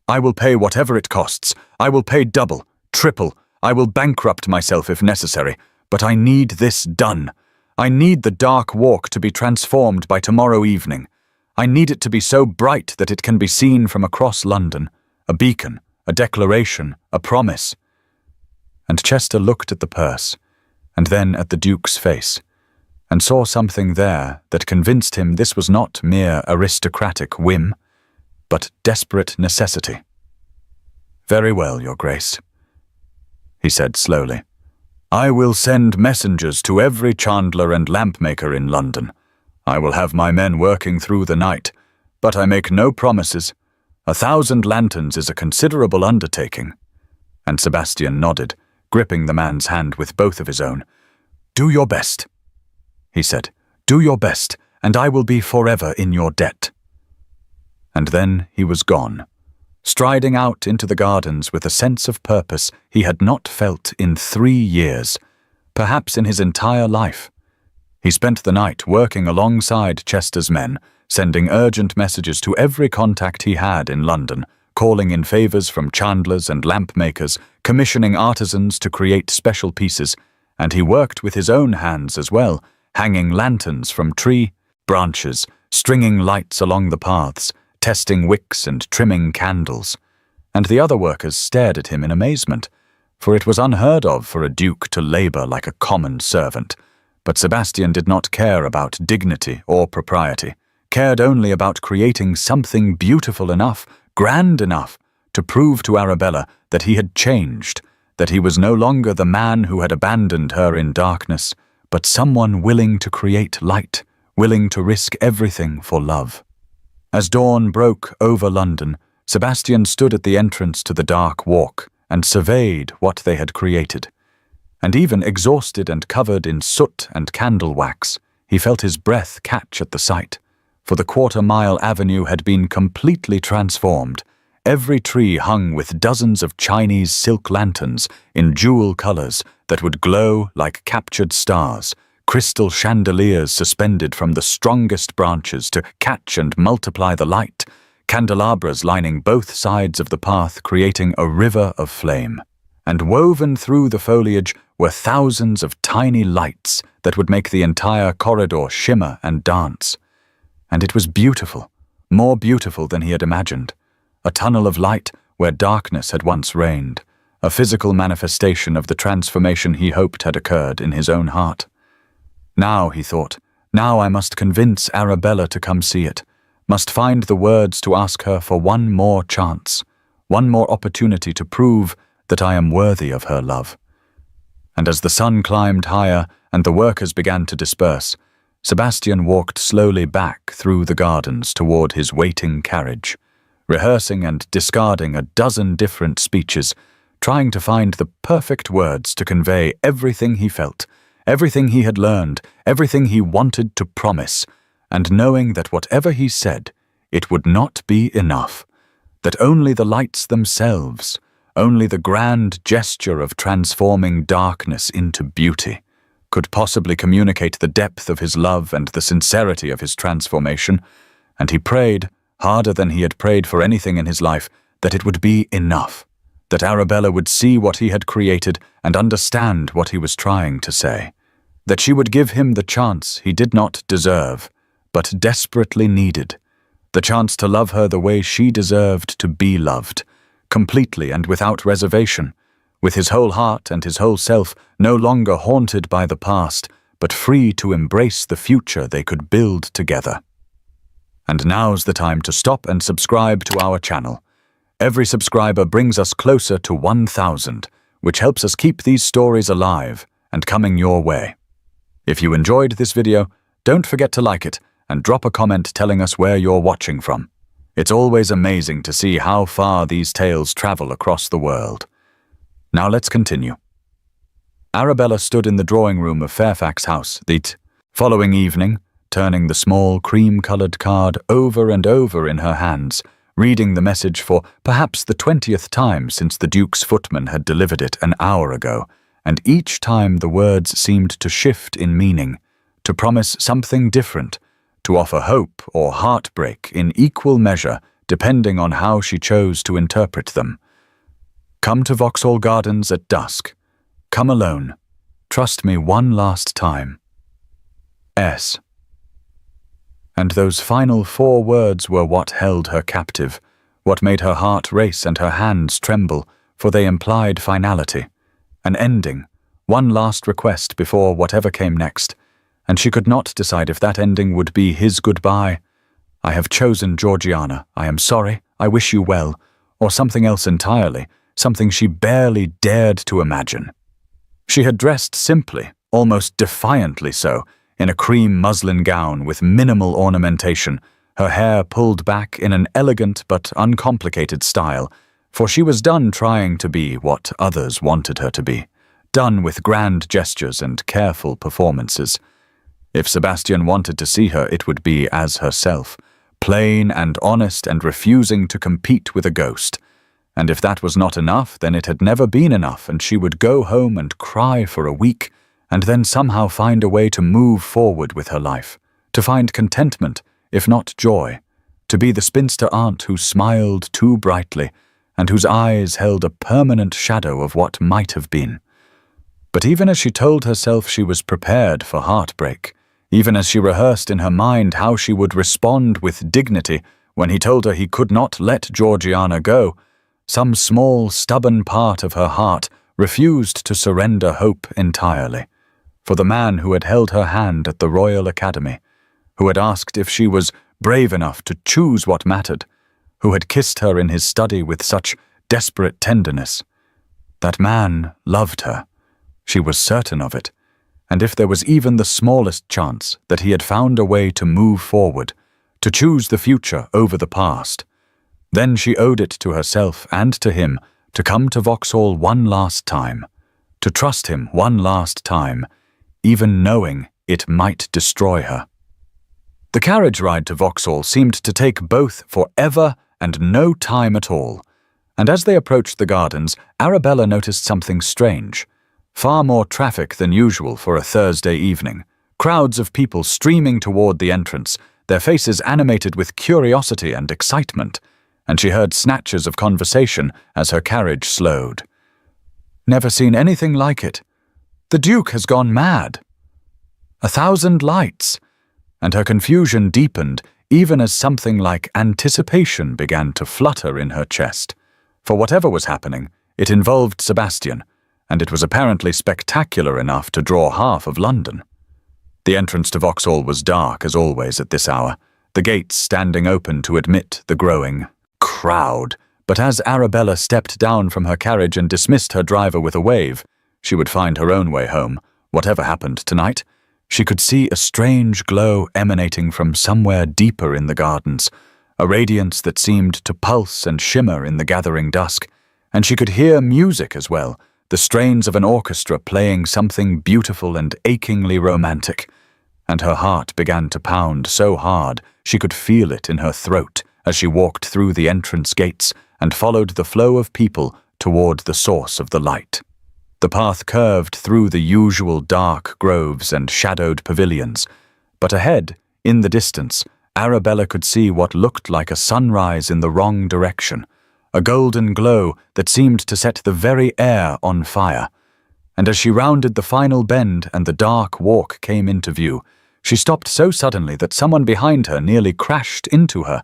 "I will pay whatever it costs. I will pay double, triple. I will bankrupt myself if necessary, but I need this done. I need the dark walk to be transformed by tomorrow evening. I need it to be so bright that it can be seen from across London, a beacon, a declaration, a promise." And Chester looked at the purse, and then at the Duke's face, and saw something there that convinced him this was not mere aristocratic whim, but desperate necessity. "Very well, Your Grace," he said slowly. "I will send messengers to every chandler and lampmaker in London. I will have my men working through the night, but I make no promises. 1,000 lanterns is a considerable undertaking." And Sebastian nodded, gripping the man's hand with both of his own. "Do your best," he said. "Do your best, and I will be forever in your debt." And then he was gone, striding out into the gardens with a sense of purpose he had not felt in 3 years, perhaps in his entire life. He spent the night working alongside Chester's men, sending urgent messages to every contact he had in London, calling in favours from chandlers and lamp makers, commissioning artisans to create special pieces, and he worked with his own hands as well, hanging lanterns from tree branches, stringing lights along the paths, testing wicks and trimming candles. And the other workers stared at him in amazement, for it was unheard of for a duke to labour like a common servant. But Sebastian did not care about dignity or propriety, cared only about creating something beautiful enough, grand enough, to prove to Arabella that he had changed, that he was no longer the man who had abandoned her in darkness, but someone willing to create light, willing to risk everything for love. As dawn broke over London, Sebastian stood at the entrance to the dark walk and surveyed what they had created. And even exhausted and covered in soot and candle wax, he felt his breath catch at the sight, for the quarter-mile avenue had been completely transformed, every tree hung with dozens of Chinese silk lanterns in jewel colours that would glow like captured stars, crystal chandeliers suspended from the strongest branches to catch and multiply the light, candelabras lining both sides of the path creating a river of flame. and woven through the foliage were thousands of tiny lights that would make the entire corridor shimmer and dance. And it was beautiful, more beautiful than he had imagined. A tunnel of light where darkness had once reigned, a physical manifestation of the transformation he hoped had occurred in his own heart. Now, he thought, now I must convince Arabella to come see it, must find the words to ask her for one more chance, one more opportunity to prove that I am worthy of her love. And as the sun climbed higher and the workers began to disperse, Sebastian walked slowly back through the gardens toward his waiting carriage, rehearsing and discarding a dozen different speeches, trying to find the perfect words to convey everything he felt, everything he had learned, everything he wanted to promise, and knowing that whatever he said, it would not be enough, that only the lights themselves, only the grand gesture of transforming darkness into beauty, could possibly communicate the depth of his love and the sincerity of his transformation, and he prayed, harder than he had prayed for anything in his life, that it would be enough, that Arabella would see what he had created and understand what he was trying to say, that she would give him the chance he did not deserve, but desperately needed, the chance to love her the way she deserved to be loved, completely and without reservation, with his whole heart and his whole self no longer haunted by the past, but free to embrace the future they could build together. And now's the time to stop and subscribe to our channel. Every subscriber brings us closer to 1,000, which helps us keep these stories alive and coming your way. If you enjoyed this video, don't forget to like it and drop a comment telling us where you're watching from. It's always amazing to see how far these tales travel across the world. Now let's continue. Arabella stood in the drawing room of Fairfax House the following evening, turning the small cream-colored card over and over in her hands, reading the message for perhaps the 20th time since the Duke's footman had delivered it an hour ago, and each time the words seemed to shift in meaning, to promise something different, to offer hope or heartbreak in equal measure depending on how she chose to interpret them. Come to Vauxhall Gardens at dusk. Come alone. Trust me one last time. S. And those final 4 words were what held her captive, what made her heart race and her hands tremble, for they implied finality, an ending, one last request before whatever came next, and she could not decide if that ending would be his goodbye. I have chosen Georgiana, I am sorry, I wish you well, or something else entirely, something she barely dared to imagine. She had dressed simply, almost defiantly so, in a cream muslin gown with minimal ornamentation, her hair pulled back in an elegant but uncomplicated style, for she was done trying to be what others wanted her to be, done with grand gestures and careful performances. If Sebastian wanted to see her, it would be as herself, plain and honest and refusing to compete with a ghost. And if that was not enough, then it had never been enough, and she would go home and cry for a week, and then somehow find a way to move forward with her life, to find contentment, if not joy, to be the spinster aunt who smiled too brightly, and whose eyes held a permanent shadow of what might have been. But even as she told herself she was prepared for heartbreak, even as she rehearsed in her mind how she would respond with dignity when he told her he could not let Georgiana go, some small, stubborn part of her heart refused to surrender hope entirely. For the man who had held her hand at the Royal Academy, who had asked if she was brave enough to choose what mattered, who had kissed her in his study with such desperate tenderness, that man loved her. She was certain of it, and if there was even the smallest chance that he had found a way to move forward, to choose the future over the past, then she owed it to herself and to him to come to Vauxhall one last time, to trust him one last time, even knowing it might destroy her. The carriage ride to Vauxhall seemed to take both forever and no time at all, and as they approached the gardens, Arabella noticed something strange. Far more traffic than usual for a Thursday evening, crowds of people streaming toward the entrance, their faces animated with curiosity and excitement, and she heard snatches of conversation as her carriage slowed. Never seen anything like it. The Duke has gone mad. 1,000 lights, and her confusion deepened even as something like anticipation began to flutter in her chest. For whatever was happening, it involved Sebastian, and it was apparently spectacular enough to draw half of London. The entrance to Vauxhall was dark as always at this hour, the gates standing open to admit the growing crowd. But as Arabella stepped down from her carriage and dismissed her driver with a wave, she would find her own way home, whatever happened tonight. She could see a strange glow emanating from somewhere deeper in the gardens, a radiance that seemed to pulse and shimmer in the gathering dusk, and she could hear music as well, the strains of an orchestra playing something beautiful and achingly romantic. And her heart began to pound so hard she could feel it in her throat as she walked through the entrance gates and followed the flow of people toward the source of the light. The path curved through the usual dark groves and shadowed pavilions, but ahead, in the distance, Arabella could see what looked like a sunrise in the wrong direction, a golden glow that seemed to set the very air on fire. And as she rounded the final bend and the dark walk came into view, she stopped so suddenly that someone behind her nearly crashed into her.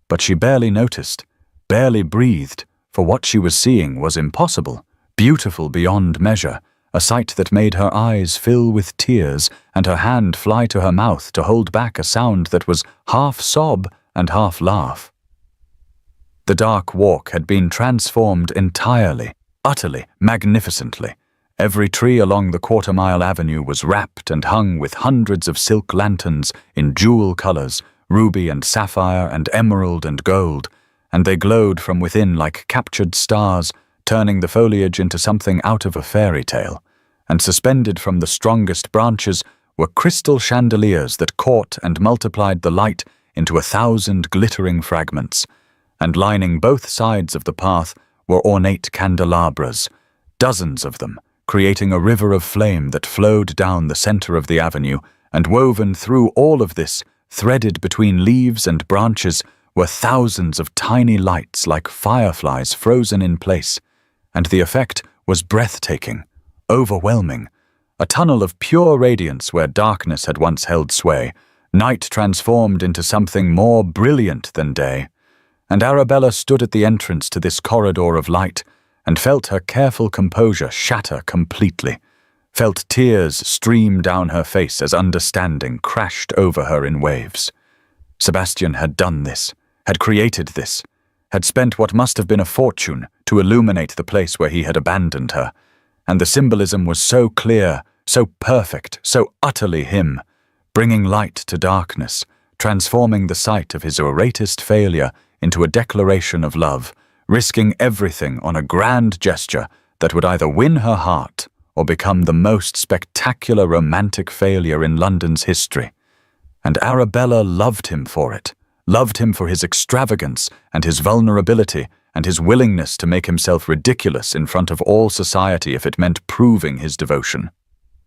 But she barely noticed, barely breathed, for what she was seeing was impossible, beautiful beyond measure, a sight that made her eyes fill with tears and her hand fly to her mouth to hold back a sound that was half sob and half laugh. The dark walk had been transformed entirely, utterly, magnificently. Every tree along the quarter-mile avenue was wrapped and hung with hundreds of silk lanterns in jewel colors, ruby and sapphire and emerald and gold, and they glowed from within like captured stars, turning the foliage into something out of a fairy tale. And suspended from the strongest branches were crystal chandeliers that caught and multiplied the light into 1,000 glittering fragments. And lining both sides of the path were ornate candelabras, dozens of them, creating a river of flame that flowed down the center of the avenue, and woven through all of this, threaded between leaves and branches, were thousands of tiny lights like fireflies frozen in place. And the effect was breathtaking, overwhelming, a tunnel of pure radiance where darkness had once held sway, night transformed into something more brilliant than day. And Arabella stood at the entrance to this corridor of light and felt her careful composure shatter completely, felt tears stream down her face as understanding crashed over her in waves. Sebastian had done this, had created this, had spent what must have been a fortune to illuminate the place where he had abandoned her, and the symbolism was so clear, so perfect, so utterly him, bringing light to darkness, transforming the sight of his greatest failure into a declaration of love, risking everything on a grand gesture that would either win her heart or become the most spectacular romantic failure in London's history. And Arabella loved him for it, loved him for his extravagance and his vulnerability and his willingness to make himself ridiculous in front of all society if it meant proving his devotion.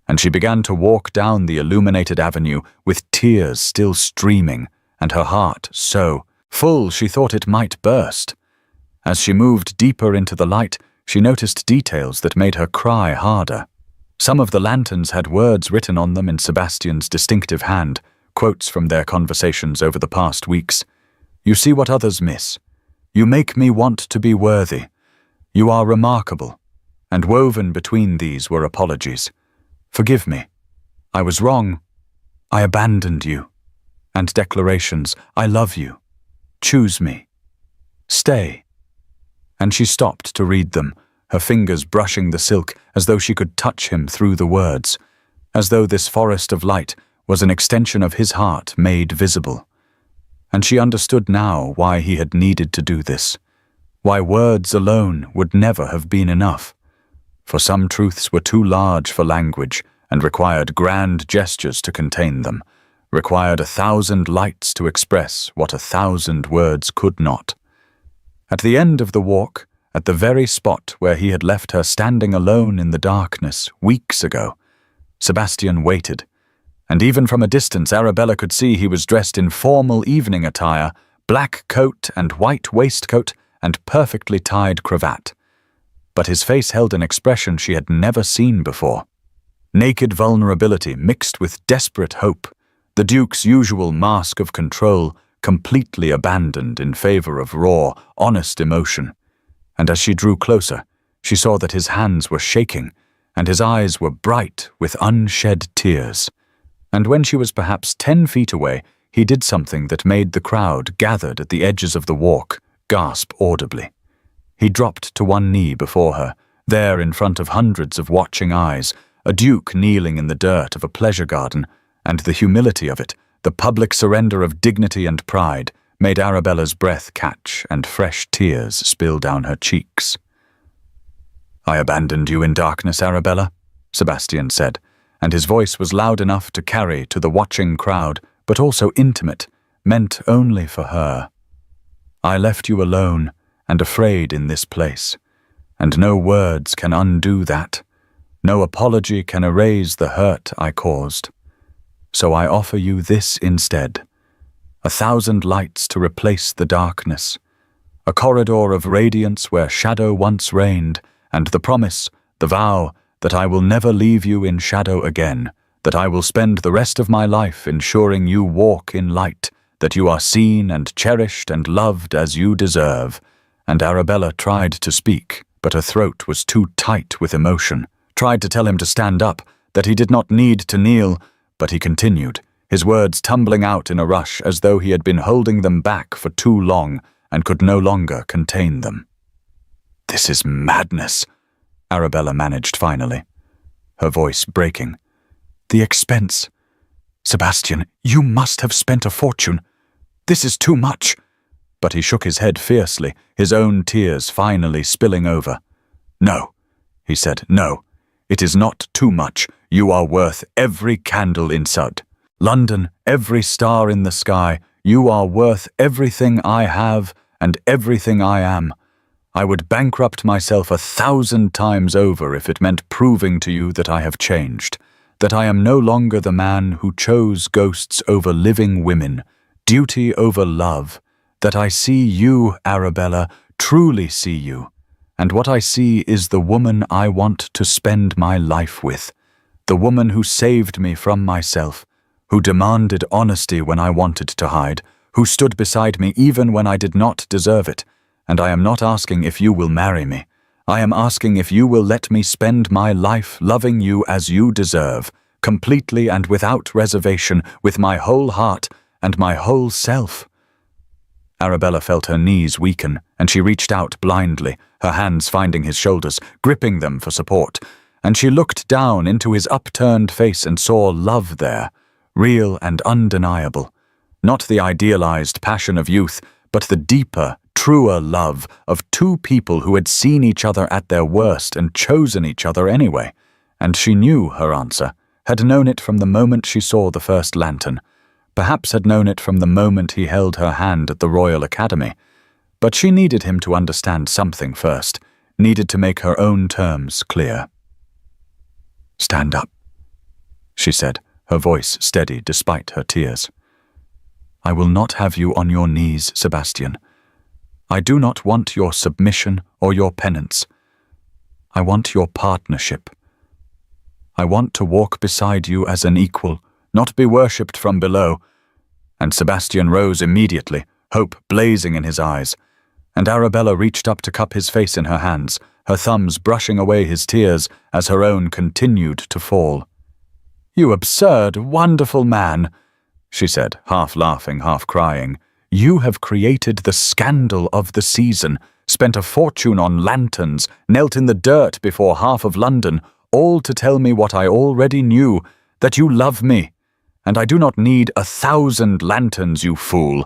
And she began to walk down the illuminated avenue with tears still streaming and her heart so full she thought it might burst. As she moved deeper into the light, she noticed details that made her cry harder. Some of the lanterns had words written on them in Sebastian's distinctive hand, quotes from their conversations over the past weeks. "You see what others miss. You make me want to be worthy. You are remarkable." And woven between these were apologies. "Forgive me. I was wrong. I abandoned you." And declarations, "I love you. Choose me. Stay." And she stopped to read them, her fingers brushing the silk as though she could touch him through the words, as though this forest of light was an extension of his heart made visible. And she understood now why he had needed to do this, why words alone would never have been enough. For some truths were too large for language and required grand gestures to contain them, required 1,000 lights to express what 1,000 words could not. At the end of the walk, at the very spot where he had left her standing alone in the darkness weeks ago, Sebastian waited, and even from a distance Arabella could see he was dressed in formal evening attire, black coat and white waistcoat and perfectly tied cravat. but his face held an expression she had never seen before. Naked vulnerability mixed with desperate hope, the Duke's usual mask of control completely abandoned in favor of raw, honest emotion. And as she drew closer, she saw that his hands were shaking, and his eyes were bright with unshed tears. And when she was perhaps 10 feet away, he did something that made the crowd gathered at the edges of the walk gasp audibly. He dropped to one knee before her, there in front of hundreds of watching eyes, a duke kneeling in the dirt of a pleasure garden, and the humility of it, the public surrender of dignity and pride, made Arabella's breath catch and fresh tears spill down her cheeks. "I abandoned you in darkness, Arabella," Sebastian said, and his voice was loud enough to carry to the watching crowd, but also intimate, meant only for her. "I left you alone and afraid in this place, and no words can undo that. No apology can erase the hurt I caused. So I offer you this instead, 1,000 lights to replace the darkness, a corridor of radiance where shadow once reigned, and the promise, the vow, that I will never leave you in shadow again, that I will spend the rest of my life ensuring you walk in light, that you are seen and cherished and loved as you deserve." And Arabella tried to speak, but her throat was too tight with emotion, tried to tell him to stand up, that he did not need to kneel, but he continued, his words tumbling out in a rush as though he had been holding them back for too long and could no longer contain them. "This is madness," Arabella managed finally, her voice breaking. "The expense. Sebastian, you must have spent a fortune. This is too much." But he shook his head fiercely, his own tears finally spilling over. "No," he said, "no. It is not too much. You are worth every candle in Sud. London, every star in the sky. You are worth everything I have and everything I am. I would bankrupt myself 1,000 times over if it meant proving to you that I have changed, that I am no longer the man who chose ghosts over living women, duty over love, that I see you, Arabella, truly see you, and what I see is the woman I want to spend my life with, the woman who saved me from myself, who demanded honesty when I wanted to hide, who stood beside me even when I did not deserve it. And I am not asking if you will marry me. I am asking if you will let me spend my life loving you as you deserve, completely and without reservation, with my whole heart and my whole self." Arabella felt her knees weaken, and she reached out blindly, her hands finding his shoulders, gripping them for support. And she looked down into his upturned face and saw love there, real and undeniable. Not the idealized passion of youth, but the deeper, truer love of two people who had seen each other at their worst and chosen each other anyway. And she knew her answer, had known it from the moment she saw the first lantern, perhaps had known it from the moment he held her hand at the Royal Academy. But she needed him to understand something first, needed to make her own terms clear. "Stand up," she said, her voice steady despite her tears. "I will not have you on your knees, Sebastian. I do not want your submission or your penance. I want your partnership. I want to walk beside you as an equal, not be worshipped from below." And Sebastian rose immediately, hope blazing in his eyes. And Arabella reached up to cup his face in her hands, her thumbs brushing away his tears as her own continued to fall. "You absurd, wonderful man," she said, half laughing, half crying. "You have created the scandal of the season, spent a fortune on lanterns, knelt in the dirt before half of London, all to tell me what I already knew, that you love me. And I do not need 1,000 lanterns, you fool.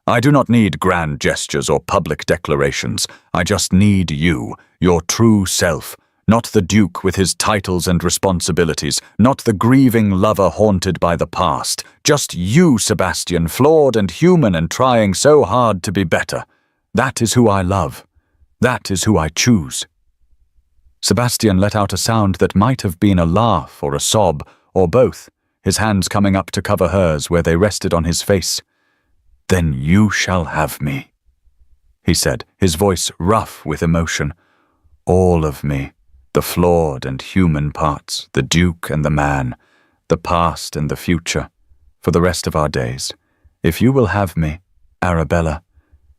I do not need grand gestures or public declarations. I just need you, your true self, not the Duke with his titles and responsibilities, not the grieving lover haunted by the past. Just you, Sebastian, flawed and human and trying so hard to be better. That is who I love. That is who I choose." Sebastian let out a sound that might have been a laugh or a sob, or both, his hands coming up to cover hers where they rested on his face. "Then you shall have me," he said, his voice rough with emotion. all of me, the flawed and human parts, the Duke and the man, the past and the future, for the rest of our days. If you will have me, Arabella,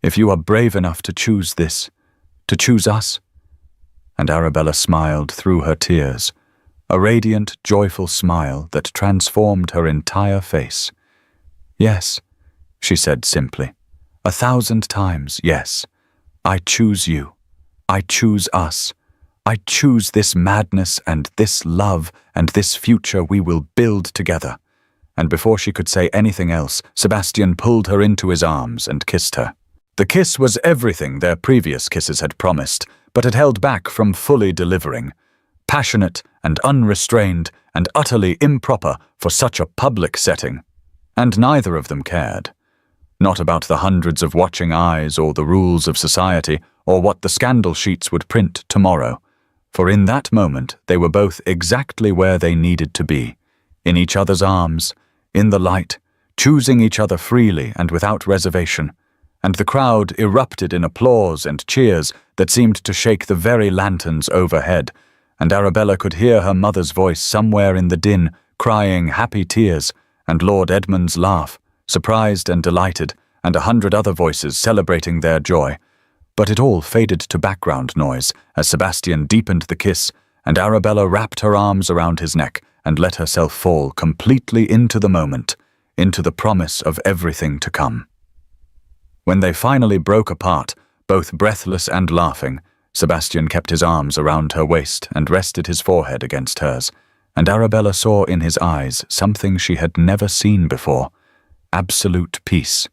if you are brave enough to choose this, to choose us." And Arabella smiled through her tears, a radiant, joyful smile that transformed her entire face. "Yes," she said simply, 1,000 times yes. "I choose you. I choose us. I choose this madness and this love and this future we will build together." And before she could say anything else, Sebastian pulled her into his arms and kissed her. The kiss was everything their previous kisses had promised, but had held back from fully delivering. Passionate and unrestrained and utterly improper for such a public setting. And neither of them cared. Not about the hundreds of watching eyes or the rules of society or what the scandal sheets would print tomorrow. For in that moment they were both exactly where they needed to be, in each other's arms, in the light, choosing each other freely and without reservation, and the crowd erupted in applause and cheers that seemed to shake the very lanterns overhead, and Arabella could hear her mother's voice somewhere in the din, crying happy tears, and Lord Edmund's laugh, surprised and delighted, and 100 other voices celebrating their joy. But it all faded to background noise as Sebastian deepened the kiss, and Arabella wrapped her arms around his neck and let herself fall completely into the moment, into the promise of everything to come. When they finally broke apart, both breathless and laughing, Sebastian kept his arms around her waist and rested his forehead against hers, and Arabella saw in his eyes something she had never seen before: absolute peace,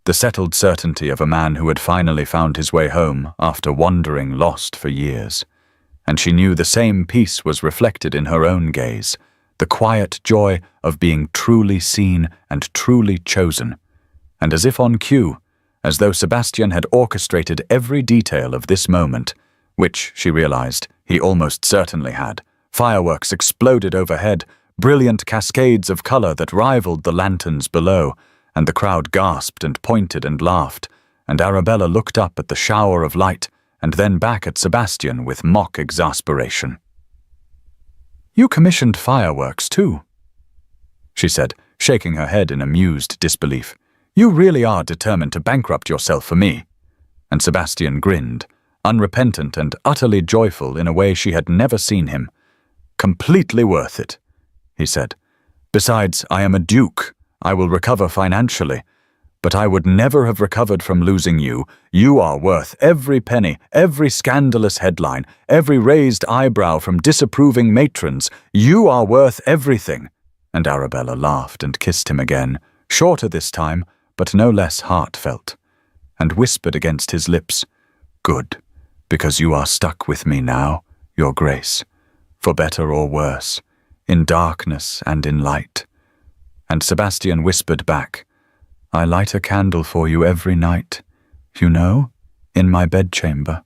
the settled certainty of a man who had finally found his way home after wandering lost for years. And she knew the same peace was reflected in her own gaze, the quiet joy of being truly seen and truly chosen. And as if on cue, as though Sebastian had orchestrated every detail of this moment, which, she realized, he almost certainly had, fireworks exploded overhead, brilliant cascades of color that rivaled the lanterns below, and the crowd gasped and pointed and laughed, and Arabella looked up at the shower of light and then back at Sebastian with mock exasperation. "You commissioned fireworks too," she said, shaking her head in amused disbelief. "You really are determined to bankrupt yourself for me." And Sebastian grinned, unrepentant and utterly joyful in a way she had never seen him. "Completely worth it," he said. "Besides, I am a duke. I will recover financially. But I would never have recovered from losing you. You are worth every penny, every scandalous headline, every raised eyebrow from disapproving matrons. You are worth everything." And Arabella laughed and kissed him again, shorter this time, but no less heartfelt, and whispered against his lips, "Good, because you are stuck with me now, Your Grace, for better or worse, in darkness and in light." And Sebastian whispered back, "I light a candle for you every night, you know, in my bedchamber.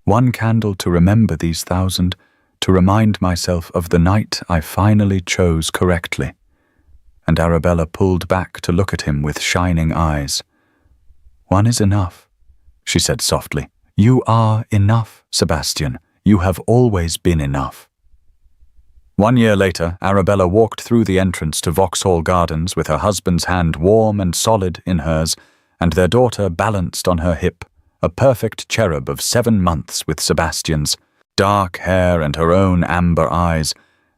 One candle to remember these 1,000, to remind myself of the night I finally chose correctly." And Arabella pulled back to look at him with shining eyes. "One is enough," she said softly. "You are enough, Sebastian. You have always been enough." 1 year later, Arabella walked through the entrance to Vauxhall Gardens with her husband's hand warm and solid in hers, and their daughter balanced on her hip, a perfect cherub of 7 months with Sebastian's, dark hair and her own amber eyes,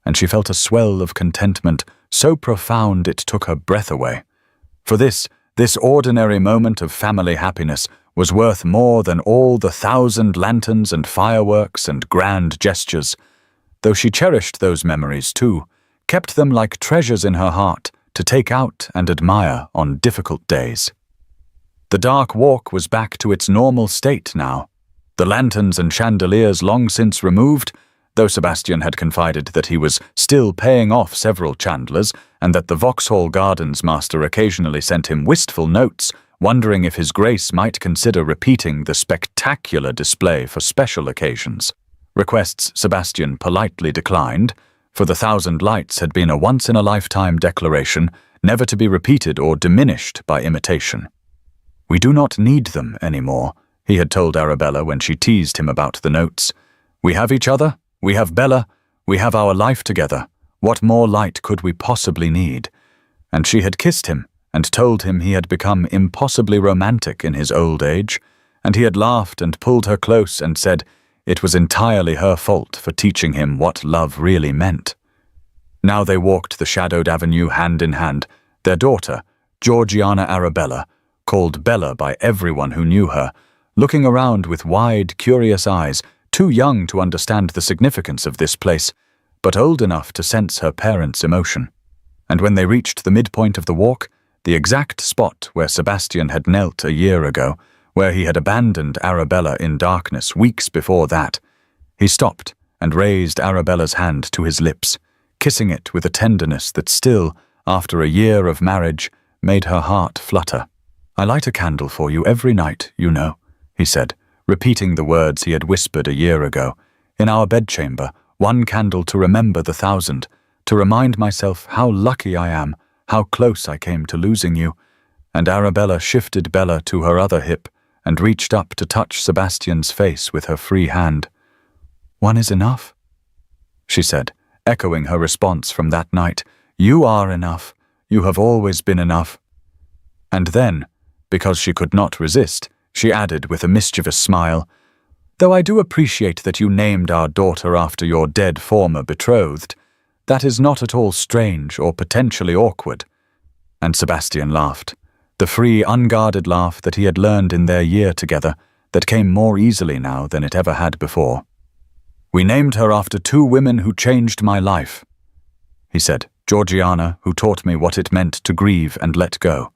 and she felt a swell of contentment so profound it took her breath away. For this ordinary moment of family happiness was worth more than all the 1,000 lanterns and fireworks and grand gestures, though she cherished those memories too, kept them like treasures in her heart to take out and admire on difficult days. The dark walk was back to its normal state now, the lanterns and chandeliers long since removed, though Sebastian had confided that he was still paying off several chandlers and that the Vauxhall Gardens master occasionally sent him wistful notes, wondering if his Grace might consider repeating the spectacular display for special occasions. Requests Sebastian politely declined, for the 1,000 lights had been a once-in-a-lifetime declaration, never to be repeated or diminished by imitation. "We do not need them anymore," he had told Arabella when she teased him about the notes. We have each other, we have Bella, we have our life together. What more light could we possibly need? And she had kissed him and told him he had become impossibly romantic in his old age, and he had laughed and pulled her close and said it was entirely her fault for teaching him what love really meant. Now they walked the shadowed avenue hand in hand, their daughter, Georgiana Arabella, called Bella by everyone who knew her, looking around with wide, curious eyes, too young to understand the significance of this place, but old enough to sense her parents' emotion. And when they reached the midpoint of the walk, the exact spot where Sebastian had knelt a year ago, where he had abandoned Arabella in darkness weeks before that, he stopped and raised Arabella's hand to his lips, kissing it with a tenderness that still, after a year of marriage, made her heart flutter. "I light a candle for you every night, you know," he said, repeating the words he had whispered a year ago. "In our bedchamber, one candle to remember the 1,000, to remind myself how lucky I am, how close I came to losing you." And Arabella shifted Bella to her other hip and reached up to touch Sebastian's face with her free hand. "One is enough," she said, echoing her response from that night. "You are enough. You have always been enough." And then, because she could not resist, she added with a mischievous smile, "Though I do appreciate that you named our daughter after your dead former betrothed, that is not at all strange or potentially awkward." And Sebastian laughed, the free, unguarded laugh that he had learned in their year together, that came more easily now than it ever had before. "We named her after two women who changed my life," he said. "Georgiana, who taught me what it meant to grieve and let go,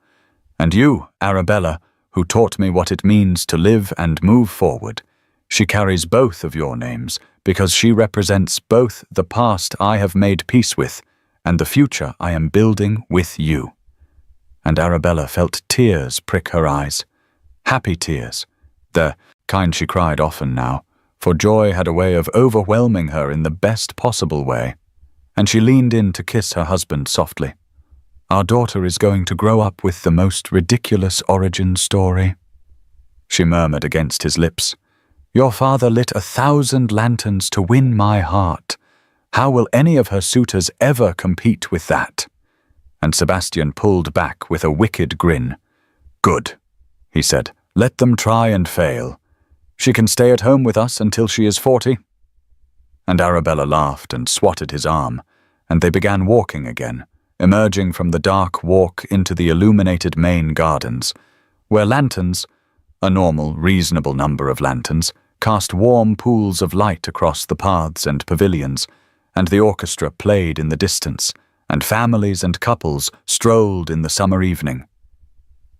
and you, Arabella, who taught me what it means to live and move forward. She carries both of your names because she represents both the past I have made peace with and the future I am building with you." And Arabella felt tears prick her eyes. Happy tears, the kind she cried often now, for joy had a way of overwhelming her in the best possible way. And she leaned in to kiss her husband softly. "Our daughter is going to grow up with the most ridiculous origin story," she murmured against his lips. "Your father lit 1,000 lanterns to win my heart. How will any of her suitors ever compete with that?" And Sebastian pulled back with a wicked grin. "Good," he said. "Let them try and fail. She can stay at home with us until she is 40. And Arabella laughed and swatted his arm, and they began walking again, emerging from the dark walk into the illuminated main gardens, where lanterns, a normal, reasonable number of lanterns, cast warm pools of light across the paths and pavilions, and the orchestra played in the distance, and families and couples strolled in the summer evening.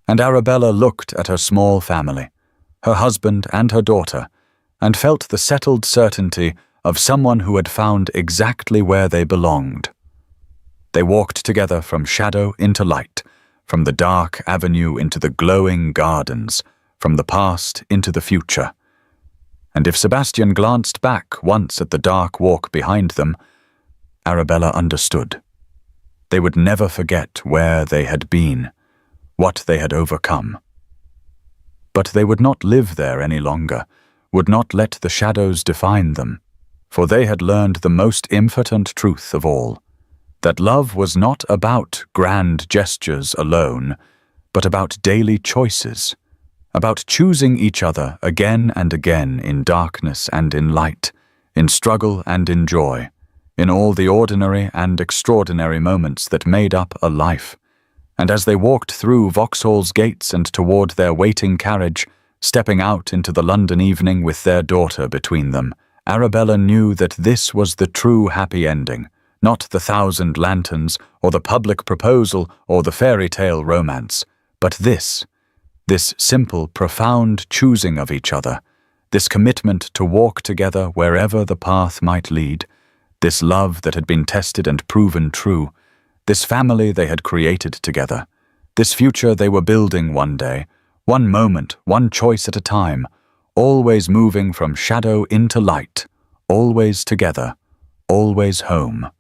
And Arabella looked at her small family, her husband and her daughter, and felt the settled certainty of someone who had found exactly where they belonged. They walked together from shadow into light, from the dark avenue into the glowing gardens, from the past into the future. And if Sebastian glanced back once at the dark walk behind them, Arabella understood. They would never forget where they had been, what they had overcome. But they would not live there any longer, would not let the shadows define them, for they had learned the most important truth of all, that love was not about grand gestures alone, but about daily choices, about choosing each other again and again in darkness and in light, in struggle and in joy, in all the ordinary and extraordinary moments that made up a life. And as they walked through Vauxhall's gates and toward their waiting carriage, stepping out into the London evening with their daughter between them, Arabella knew that this was the true happy ending, not the 1,000 lanterns, or the public proposal, or the fairy tale romance, but this simple, profound choosing of each other, this commitment to walk together wherever the path might lead, this love that had been tested and proven true, this family they had created together, this future they were building one day, one moment, one choice at a time, always moving from shadow into light, always together, always home.